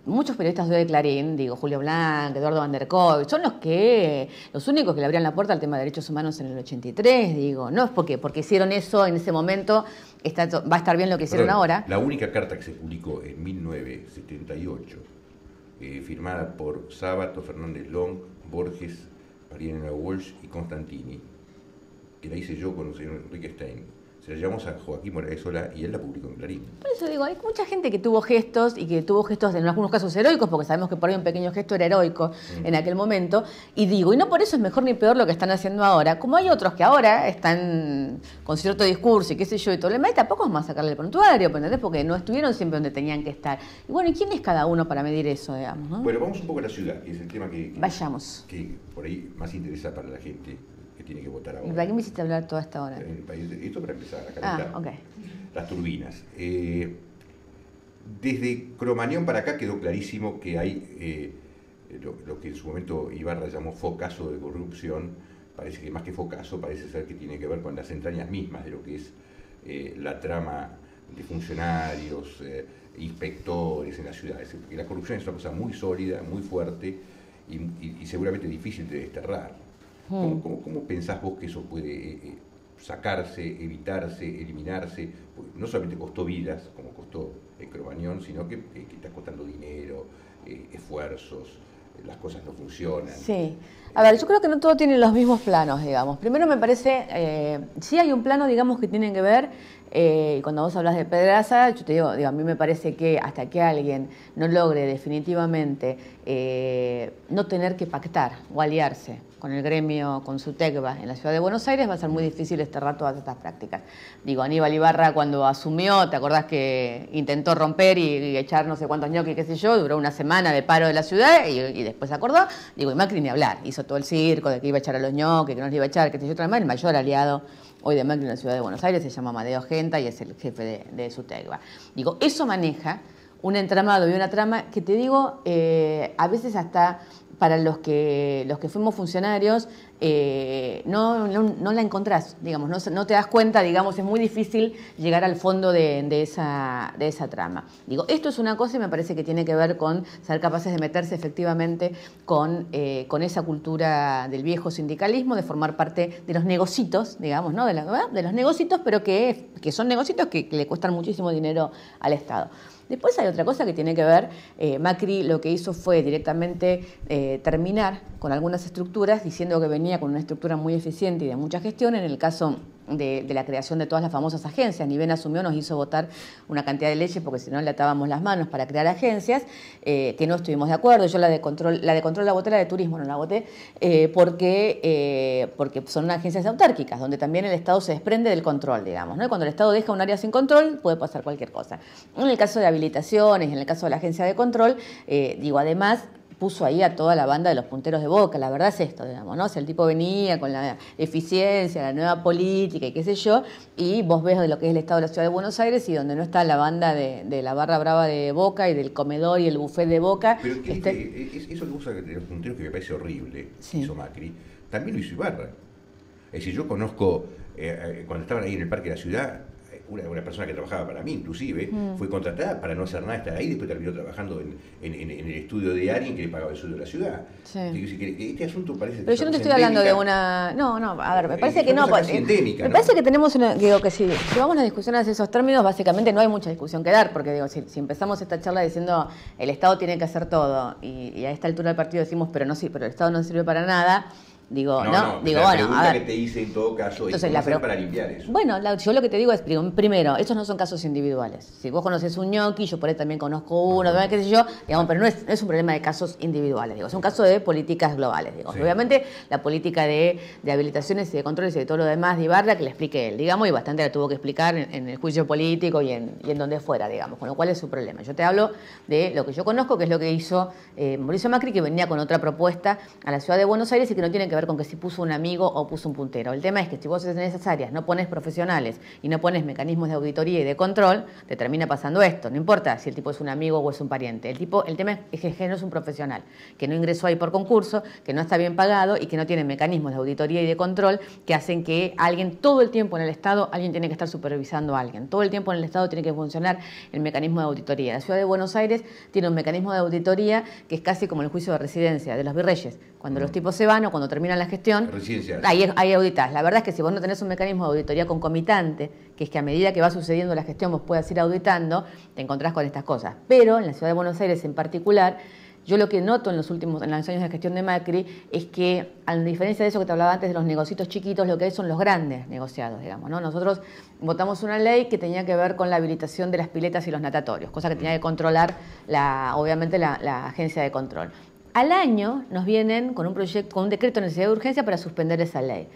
muchos periodistas de Clarín, Julio Blanc, Eduardo Van der Kolk, son los únicos que le abrían la puerta al tema de derechos humanos en el 83, no es porque hicieron eso en ese momento, va a estar bien lo que hicieron ahora. La única carta que se publicó en 1978, firmada por Sábato, Fernández Long, Borges, Mariana Walsh y Constantini, que la hice yo con el señor Enrique Stein. Se la llevamos a Joaquín Morales Solá y él la publicó en Clarín. Por eso hay mucha gente que tuvo gestos y que tuvo gestos en algunos casos heroicos, porque sabemos que por ahí un pequeño gesto era heroico en aquel momento, y no por eso es mejor ni peor lo que están haciendo ahora, como hay otros que ahora están con cierto discurso y qué sé yo y todo lo demás, y tampoco es más sacarle el prontuario, ¿entendés? Porque no estuvieron siempre donde tenían que estar. Y bueno, ¿y quién es cada uno para medir eso, digamos, ¿no? Bueno, vamos un poco a la ciudad, que es el tema Vayamos. Que por ahí más interesa para la gente que tiene que votar ahora. ¿Y para qué me hiciste hablar toda esta hora? Esto para empezar a calentar okay. Las turbinas. Desde Cromañón para acá quedó clarísimo que hay lo que en su momento Ibarra llamó focazo de corrupción. Parece que más que focazo, parece ser que tiene que ver con las entrañas mismas de lo que es la trama de funcionarios, inspectores en las ciudades. Porque la corrupción es una cosa muy sólida, muy fuerte y seguramente difícil de desterrar. ¿Cómo pensás vos que eso puede sacarse, evitarse, eliminarse? Porque no solamente costó vidas, como costó en Cromañón, sino que está costando dinero, esfuerzos, las cosas no funcionan. Sí. A ver, yo creo que no todo tiene los mismos planos, digamos. Primero me parece, sí hay un plano, digamos, que tienen que ver, y cuando vos hablas de Pedraza, yo te digo, a mí me parece que hasta que alguien no logre definitivamente no tener que pactar o aliarse con el gremio, con su TECBA en la ciudad de Buenos Aires, va a ser muy difícil desterrar todas estas prácticas. Aníbal Ibarra cuando asumió, ¿te acordás que intentó romper y echar no sé cuántos ñoquis, qué sé yo? Duró una semana de paro de la ciudad y después se acordó. Y Macri ni hablar, hizo todo el circo de que iba a echar a los ñoquis, que no los iba a echar, que sé yo, otra vez. El mayor aliado hoy de Macri en la ciudad de Buenos Aires se llama Amadeo Genta y es el jefe de su TECBA. Eso maneja un entramado y una trama que te digo, a veces hasta para los que fuimos funcionarios, no la encontrás, digamos, no te das cuenta, digamos, es muy difícil llegar al fondo de esa trama. Digo, esto es una cosa y me parece que tiene que ver con ser capaces de meterse efectivamente con esa cultura del viejo sindicalismo, de formar parte de los negocitos, digamos, ¿no? De los negocitos, pero que son negocitos que le cuestan muchísimo dinero al Estado. Después hay otra cosa que tiene que ver, Macri lo que hizo fue directamente terminar con algunas estructuras diciendo que venía con una estructura muy eficiente y de mucha gestión. En el caso de la creación de todas las famosas agencias, ni bien asumió, nos hizo votar una cantidad de leyes porque si no le atábamos las manos para crear agencias, que no estuvimos de acuerdo. Yo la de control la voté, la de turismo no la voté, porque son agencias autárquicas, donde también el Estado se desprende del control, digamos, ¿no? Y cuando el Estado deja un área sin control, puede pasar cualquier cosa. En el caso de habilitaciones, en el caso de la agencia de control, además puso ahí a toda la banda de los punteros de Boca, la verdad es esto, digamos, ¿no? O sea, el tipo venía con la eficiencia, la nueva política y qué sé yo, y vos ves de lo que es el Estado de la Ciudad de Buenos Aires y donde no está la banda de la barra brava de Boca y del comedor y el buffet de Boca. Pero eso que usa de los punteros que me parece horrible, sí, hizo Macri, también lo hizo Ibarra. Es decir, yo conozco, cuando estaban ahí en el Parque de la Ciudad, una persona que trabajaba para mí, inclusive, fue contratada para no hacer nada, estar ahí, después terminó trabajando en el estudio de alguien que le pagaba el sueldo de la ciudad. Sí. Este asunto parece... Pero yo no te estoy hablando de una... No, a ver, me parece que no... Me parece que tenemos una... Digo que si llevamos la discusión hacia esos términos, básicamente no hay mucha discusión que dar, porque digo, si empezamos esta charla diciendo el Estado tiene que hacer todo, y a esta altura del partido decimos, pero el Estado no sirve para nada... Digo, la pregunta que te hice en todo caso es cómo hacer para limpiar eso. Bueno, yo lo que te digo es, primero, estos no son casos individuales. Si vos conoces un ñoqui, yo por ahí también conozco uno, qué sé yo, digamos, pero no es un problema de casos individuales, digo, es un caso de políticas globales, digo. Sí. Obviamente, la política de habilitaciones y de controles y de todo lo demás de Ibarra, que le explique él, digamos, y bastante la tuvo que explicar en el juicio político y en donde fuera, digamos, con lo cual es su problema. Yo te hablo de lo que yo conozco, que es lo que hizo Mauricio Macri, que venía con otra propuesta a la Ciudad de Buenos Aires y que no tiene que ver con que si puso un amigo o puso un puntero. El tema es que si vos en esas áreas no pones profesionales y no pones mecanismos de auditoría y de control, te termina pasando esto. No importa si el tipo es un amigo o es un pariente. El tema es que no es un profesional, que no ingresó ahí por concurso, que no está bien pagado y que no tiene mecanismos de auditoría y de control que hacen que alguien, todo el tiempo en el Estado, alguien tiene que estar supervisando a alguien. Todo el tiempo en el Estado tiene que funcionar el mecanismo de auditoría. La Ciudad de Buenos Aires tiene un mecanismo de auditoría que es casi como el juicio de residencia de los virreyes. Cuando los tipos se van o cuando terminan la gestión, ahí auditás. La verdad es que si vos no tenés un mecanismo de auditoría concomitante, que es que a medida que va sucediendo la gestión vos puedas ir auditando, te encontrás con estas cosas. Pero en la Ciudad de Buenos Aires en particular, yo lo que noto en los años de gestión de Macri es que, a diferencia de eso que te hablaba antes de los negocios chiquitos, lo que hay son los grandes negociados, digamos, ¿no? Nosotros votamos una ley que tenía que ver con la habilitación de las piletas y los natatorios, cosa que tenía que controlar, obviamente, la agencia de control. Al año nos vienen con un decreto de necesidad de urgencia para suspender esa ley.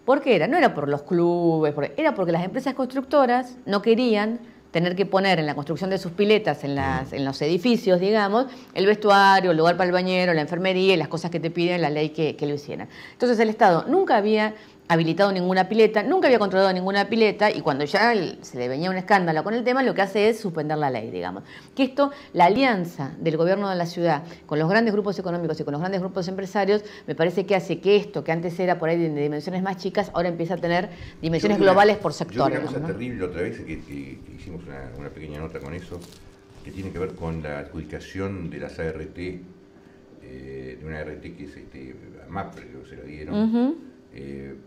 ¿Por qué era? No era por los clubes, era porque las empresas constructoras no querían tener que poner en la construcción de sus piletas, en los edificios, digamos, el vestuario, el lugar para el bañero, la enfermería y las cosas que te piden la ley que lo hicieran. Entonces el Estado nunca había habilitado ninguna pileta, nunca había controlado ninguna pileta y cuando ya se le venía un escándalo con el tema, lo que hace es suspender la ley, digamos. Que esto, la alianza del gobierno de la ciudad con los grandes grupos económicos y con los grandes grupos empresarios, me parece que hace que esto, que antes era por ahí de dimensiones más chicas, ahora empieza a tener dimensiones globales por sector. Yo vi una cosa terrible otra vez, que hicimos una pequeña nota con eso, que tiene que ver con la adjudicación de las ART, de una ART que es MAPRE, que se lo dieron,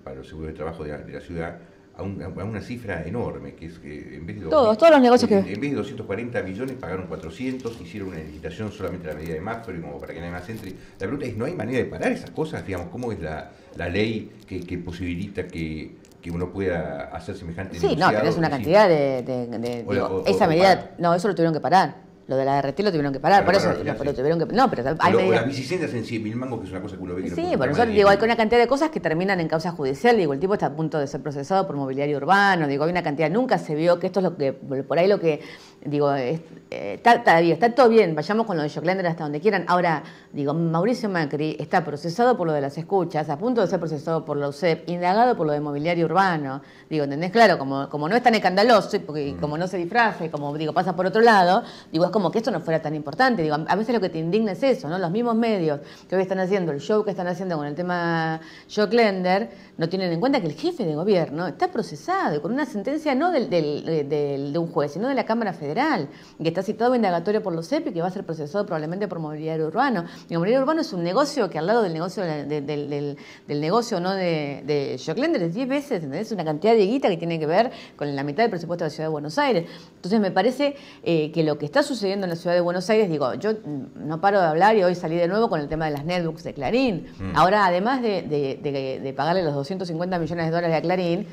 para los seguros de trabajo de la ciudad, a una cifra enorme, que es que en vez de todos los negocios en vez de 240 millones pagaron 400, hicieron una licitación solamente a la medida de Macri, como para que nadie más entre. La pregunta es, ¿no hay manera de parar esas cosas? Digamos, ¿cómo es la ley que posibilita que uno pueda hacer semejante negociado? Sí, no, tenés una cantidad esa medida, no, eso lo tuvieron que parar. Lo de la ART lo tuvieron que parar, por eso pero tuvieron que... No, pero hay las bicisendas en 100.000 mangos, que es una cosa que uno ve que sí, por eso digo, hay una cantidad de cosas que terminan en causa judicial, digo, el tipo está a punto de ser procesado por mobiliario urbano, digo, hay una cantidad, nunca se vio que esto es lo que, por ahí lo que Digo, está todo bien, vayamos con lo de Joclender hasta donde quieran. Ahora, digo, Mauricio Macri está procesado por lo de las escuchas, a punto de ser procesado por la UCEP, indagado por lo de mobiliario urbano. Digo, ¿entendés? Claro, como no es tan escandaloso, y como no se disfraza, y como digo, pasa por otro lado, digo, es como que esto no fuera tan importante. Digo, a veces lo que te indigna es eso, ¿no? Los mismos medios que hoy están haciendo, el show que están haciendo con el tema Joclender, no tienen en cuenta que el jefe de gobierno está procesado, y con una sentencia no de un juez, sino de la Cámara Federal, que está citado indagatorio por los CEP y que va a ser procesado probablemente por mobiliario urbano. Y el mobiliario urbano es un negocio que al lado del negocio del negocio no de Joclender es 10 veces, ¿entendés? Una cantidad de guita que tiene que ver con la mitad del presupuesto de la Ciudad de Buenos Aires. Entonces me parece que lo que está sucediendo en la Ciudad de Buenos Aires, digo, yo no paro de hablar y hoy salí de nuevo con el tema de las netbooks de Clarín. Ahora, además de pagarle los $250 millones a Clarín,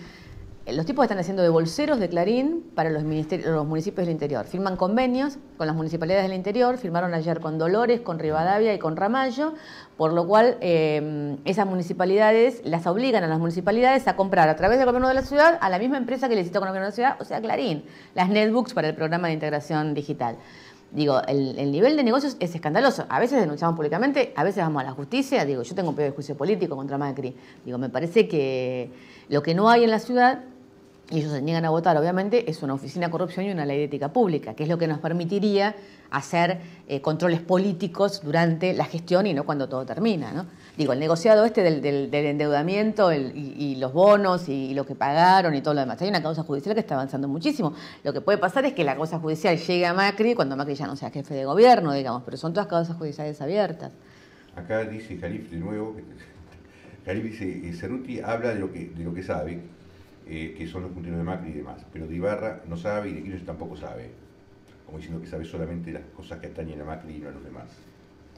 los tipos están haciendo de bolseros de Clarín para los municipios del interior. Firman convenios con las municipalidades del interior, firmaron ayer con Dolores, con Rivadavia y con Ramallo, por lo cual esas municipalidades las obligan a las municipalidades a comprar a través del gobierno de la ciudad a la misma empresa que licitó con el gobierno de la ciudad, o sea, Clarín, las netbooks para el programa de integración digital. Digo, el nivel de negocios es escandaloso. A veces denunciamos públicamente, a veces vamos a la justicia. Digo, yo tengo un pedido de juicio político contra Macri. Digo, me parece que lo que no hay en la ciudad, y ellos se niegan a votar, obviamente, es una oficina de corrupción y una ley de ética pública, que es lo que nos permitiría hacer controles políticos durante la gestión y no cuando todo termina, ¿no? Digo, el negociado del endeudamiento y los bonos y lo que pagaron y todo lo demás. Hay una causa judicial que está avanzando muchísimo. Lo que puede pasar es que la causa judicial llegue a Macri cuando Macri ya no sea jefe de gobierno, digamos, pero son todas causas judiciales abiertas. Acá dice Jalif de nuevo, Jalif dice, Cerruti habla de lo que sabe, que son los punteros de Macri y demás, pero de Ibarra no sabe y de Kirchner tampoco sabe, como diciendo que sabe solamente las cosas que atañen a Macri y no a los demás.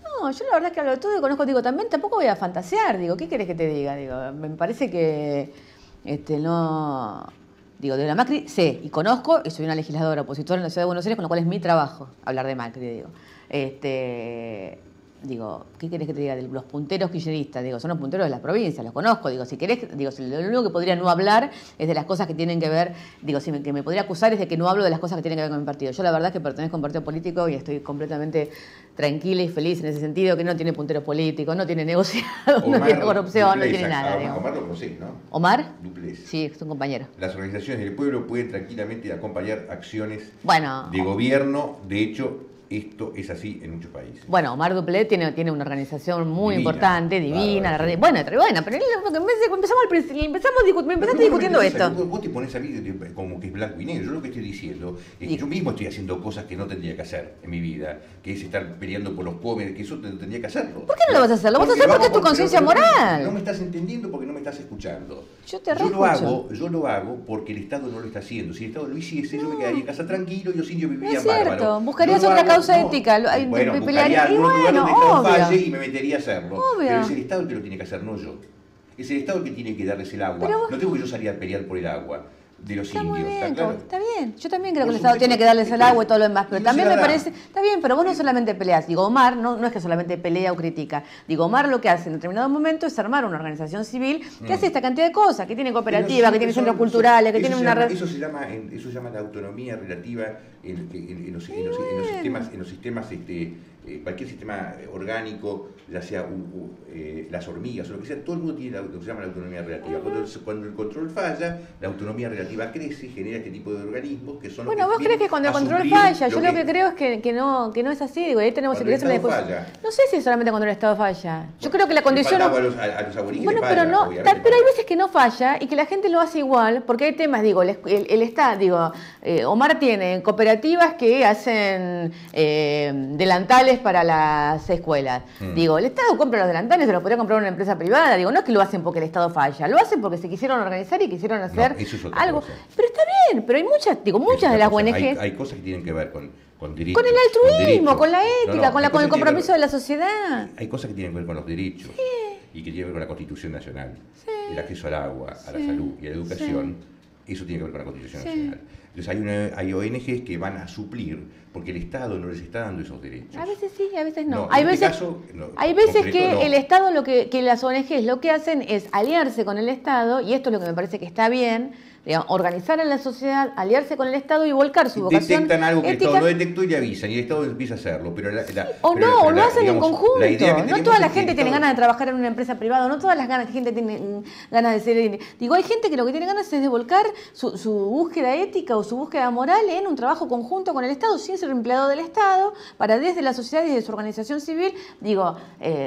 No, yo la verdad es que hablo de todo y conozco, digo, también tampoco voy a fantasear, digo, ¿qué querés que te diga? Digo, me parece que no, digo, de la Macri sé y conozco y soy una legisladora opositora en la Ciudad de Buenos Aires, con lo cual es mi trabajo hablar de Macri, digo. Digo, ¿qué querés que te diga? De los punteros kirchneristas, digo, son los punteros de las provincias, los conozco, digo, si querés, digo, lo único que podría no hablar es de las cosas que tienen que ver, digo, que me podría acusar es de que no hablo de las cosas que tienen que ver con mi partido. Yo la verdad es que pertenezco a un partido político y estoy completamente tranquila y feliz en ese sentido, que no tiene punteros políticos, no tiene negociados, no tiene corrupción, no tiene nada. Omar lo conocés, ¿no? ¿Omar? Duplés. Sí, es un compañero. Las organizaciones del pueblo pueden tranquilamente acompañar acciones de gobierno, de hecho, esto es así en muchos países. Bueno, Omar Duplé tiene una organización muy importante, divina. Buena, pero empezaste discutiendo esto. Vos te pones a mí como que es blanco y negro. Yo lo que estoy diciendo es que yo mismo estoy haciendo cosas que no tendría que hacer en mi vida, que es estar peleando por los pobres, que eso tendría que hacerlo. ¿Por qué no lo vas a hacer? Lo vas a hacer porque es tu conciencia moral. No me estás entendiendo porque no me estás escuchando. Yo lo hago porque el Estado no lo está haciendo. Si el Estado lo hiciese, yo me quedaría en casa tranquilo y los indios vivirían bárbaro. Es cierto, buscarías otra causa ética. Bueno, buscaría algún lugar donde el Estado falle y me metería a hacerlo. Obvio. Pero es el Estado el que lo tiene que hacer, no yo. Es el Estado el que tiene que darles el agua. No tengo que yo salir a pelear por el agua de los indios. Muy bien, ¿Está claro? Está bien. Yo también creo que el Estado tiene que darles el agua y todo lo demás. Pero también me parece... Está bien, pero vos no solamente peleas. Digo, Omar no es que solamente pelea o critica. Digo, Omar lo que hace en determinado momento es armar una organización civil que hace esta cantidad de cosas, que tiene cooperativas, que tiene centros culturales, que tiene una red... Eso se llama la autonomía relativa en los sistemas cualquier sistema orgánico, ya sea las hormigas o lo que sea, todo el mundo tiene lo que se llama la autonomía relativa. Cuando el control falla, la autonomía relativa crece y genera este tipo de organismos que son... Bueno, vos crees que cuando el control falla, yo lo que creo es que no es así. Digo, ahí tenemos cuando el Estado falla. No sé si es solamente cuando el Estado falla. Yo creo que la condición... A los aborígenes bueno, falla, pero hay veces que no falla y que la gente lo hace igual, porque hay temas, digo, el Estado, digo, Omar tiene cooperativas que hacen delantales para las escuelas. Digo, el Estado compra los delantales, se los podría comprar una empresa privada. Digo, no es que lo hacen porque el Estado falla, lo hacen porque se quisieron organizar y quisieron hacer algo. Cosa. Pero está bien, pero hay muchas de las ONGs. Hay cosas que tienen que ver con derechos. Con el altruismo, con la ética, con el compromiso de la sociedad. Hay cosas que tienen que ver con los derechos y que tienen que ver con la Constitución Nacional. El acceso al agua, a la salud y a la educación, eso tiene que ver con la Constitución Nacional. Entonces hay ONGs que van a suplir porque el Estado no les está dando esos derechos. A veces sí, a veces no. Hay veces que el Estado, que las ONGs lo que hacen es aliarse con el Estado, y esto es lo que me parece que está bien, digamos, organizar a la sociedad, aliarse con el Estado y volcar su vocación detectan algo que el ética. Estado no detectó y le avisan, y el Estado empieza a hacerlo. Pero O lo hacen en conjunto. No toda la gente tiene Estado... ganas de trabajar en una empresa privada, no toda la gente tiene ganas de ser... Digo, hay gente que lo que tiene ganas es de volcar su búsqueda ética o su búsqueda moral en un trabajo conjunto con el Estado, sin ser empleado del Estado, para desde la sociedad y desde su organización civil. Digo,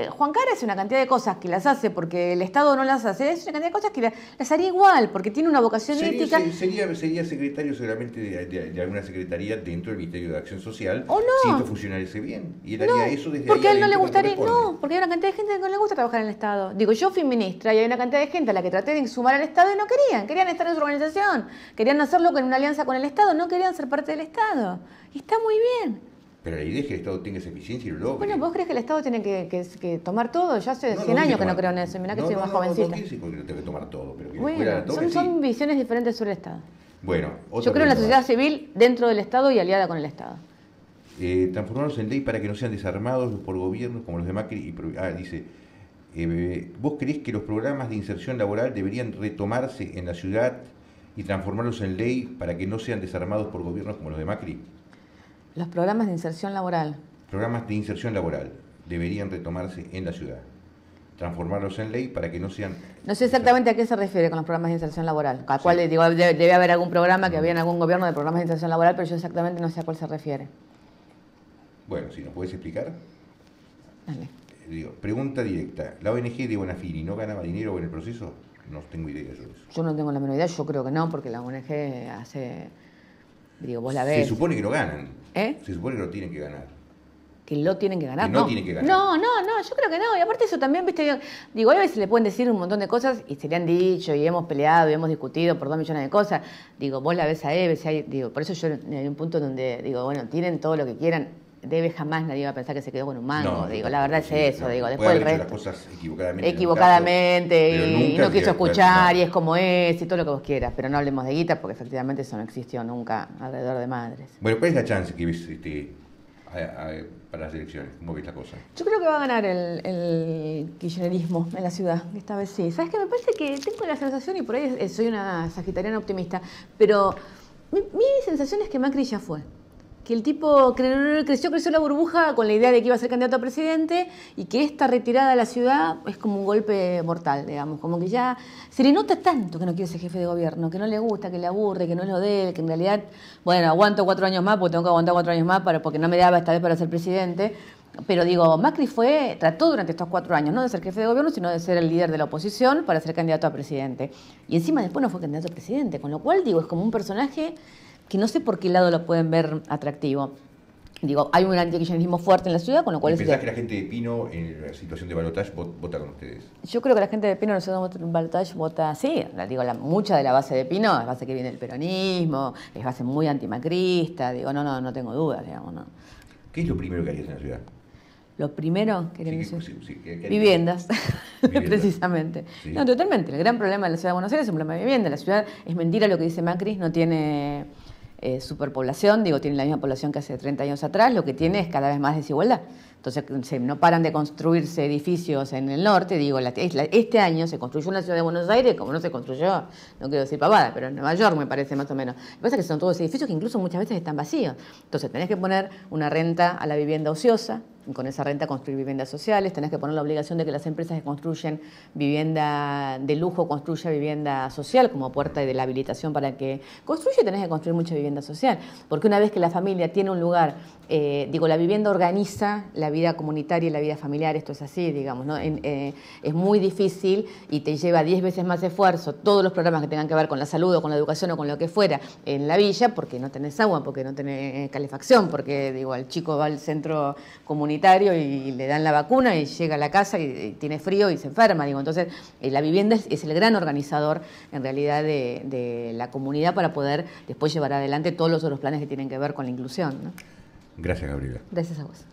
Juan Cara hace una cantidad de cosas que las hace porque el Estado no las hace, es una cantidad de cosas que las haría igual, porque tiene una vocación ética. Sería secretario seguramente de alguna secretaría dentro del Ministerio de Acción Social, ¿o no? si esto funcionase bien. Y él haría eso desde porque ahí a él no le gustaría, no, porque hay una cantidad de gente que no le gusta trabajar en el Estado. Digo, yo fui ministra y hay una cantidad de gente a la que traté de sumar al Estado y no querían estar en su organización, querían hacerlo con una alianza con el Estado, no querían ser parte del Estado. Y está muy bien. Pero la idea es que el Estado tenga esa eficiencia y lo logre. Bueno, ¿vos crees que el Estado tiene que tomar todo? Yo hace 100 años que no creo en eso, mirá que soy más jovencita. No quiere decir que tenga que tomar todo, pero que bueno, son visiones diferentes sobre el Estado. Bueno, yo creo en la sociedad civil dentro del Estado y aliada con el Estado. Transformarlos en ley para que no sean desarmados por gobiernos como los de Macri. Dice, ¿vos creés que los programas de inserción laboral deberían retomarse en la ciudad y transformarlos en ley para que no sean desarmados por gobiernos como los de Macri? Los programas de inserción laboral. Programas de inserción laboral deberían retomarse en la ciudad. Transformarlos en ley para que no sean... No sé exactamente a qué se refiere con los programas de inserción laboral. ¿A cuál, digo, debe haber algún programa que había en algún gobierno de programas de inserción laboral, pero yo exactamente no sé a cuál se refiere. Bueno, si nos puedes explicar. Dale. Pregunta directa. ¿La ONG de Bonafini no ganaba dinero en el proceso? No tengo idea de eso. Yo no tengo la menor idea, yo creo que no, porque la ONG hace... Digo, vos la ves. Se supone que lo ganan. Se supone que lo tienen que ganar. ¿Que lo tienen que ganar? Que no tienen que ganar. No, yo creo que no. Y aparte eso también, viste, digo, a veces le pueden decir un montón de cosas y se le han dicho y hemos peleado y hemos discutido por 2 millones de cosas. Digo, vos la ves a Eve, digo, por eso yo hay un punto donde digo, bueno, tienen todo lo que quieran. Debe jamás nadie va a pensar que se quedó con un mango. No, digo, la verdad es eso. Digo, después el resto. Las cosas equivocadamente y no quiso escuchar no. Y es como es y todo lo que vos quieras. Pero no hablemos de guita porque efectivamente eso no existió nunca alrededor de madres. Bueno, ¿cuál es la chance que ves para las elecciones? ¿Cómo ves la cosa? Yo creo que va a ganar el kirchnerismo en la ciudad, esta vez sí. ¿Sabes qué? Me parece que tengo la sensación, y por ahí soy una sagitariana optimista, pero mi sensación es que Macri ya fue. Que el tipo creció la burbuja con la idea de que iba a ser candidato a presidente y que esta retirada de la ciudad es como un golpe mortal, digamos, como que ya se le nota tanto que no quiere ser jefe de gobierno, que no le gusta, que le aburre, que no es lo de él, que en realidad, bueno, aguanto 4 años más porque tengo que aguantar 4 años más porque no me daba esta vez para ser presidente. Pero digo, Macri trató durante estos 4 años no de ser jefe de gobierno, sino de ser el líder de la oposición para ser candidato a presidente. Y encima después no fue candidato a presidente, con lo cual, digo, es como un personaje que no sé por qué lado lo pueden ver atractivo. Digo, hay un antikirchnerismo fuerte en la ciudad, con lo cual... ¿Pensás que la gente de Pino, en la situación de balotaje, vota con ustedes? Yo creo que la gente de Pino en la situación de balotaje vota, sí, mucha de la base de Pino es base que viene del peronismo, es base muy antimacrista, digo, no tengo dudas, digamos, no. ¿Qué es lo primero que harías en la ciudad? Lo primero que viviendas, precisamente. Sí. No, totalmente. El gran problema de la ciudad de Buenos Aires es un problema de vivienda. La ciudad, es mentira lo que dice Macri, no tiene superpoblación, digo, tiene la misma población que hace 30 años atrás, lo que tiene es cada vez más desigualdad. Entonces, no paran de construirse edificios en el norte, digo, este año se construyó una ciudad de Buenos Aires como no se construyó, no quiero decir pavada, pero en Nueva York me parece más o menos. Lo que pasa es que son todos edificios que incluso muchas veces están vacíos. Entonces, tenés que poner una renta a la vivienda ociosa, con esa renta construir viviendas sociales, tenés que poner la obligación de que las empresas que construyen vivienda de lujo construya vivienda social como puerta de la habilitación para que construya, tenés que construir mucha vivienda social, porque una vez que la familia tiene un lugar, la vivienda organiza la vida comunitaria y la vida familiar, esto es así, digamos, ¿no? Es muy difícil y te lleva 10 veces más esfuerzo todos los programas que tengan que ver con la salud o con la educación o con lo que fuera en la villa, porque no tenés agua, porque no tenés calefacción, porque el chico va al centro comunitario y le dan la vacuna y llega a la casa y tiene frío y se enferma. Entonces, la vivienda es el gran organizador, en realidad, de la comunidad para poder después llevar adelante todos los otros planes que tienen que ver con la inclusión, ¿no? Gracias, Gabriela. Gracias a vos.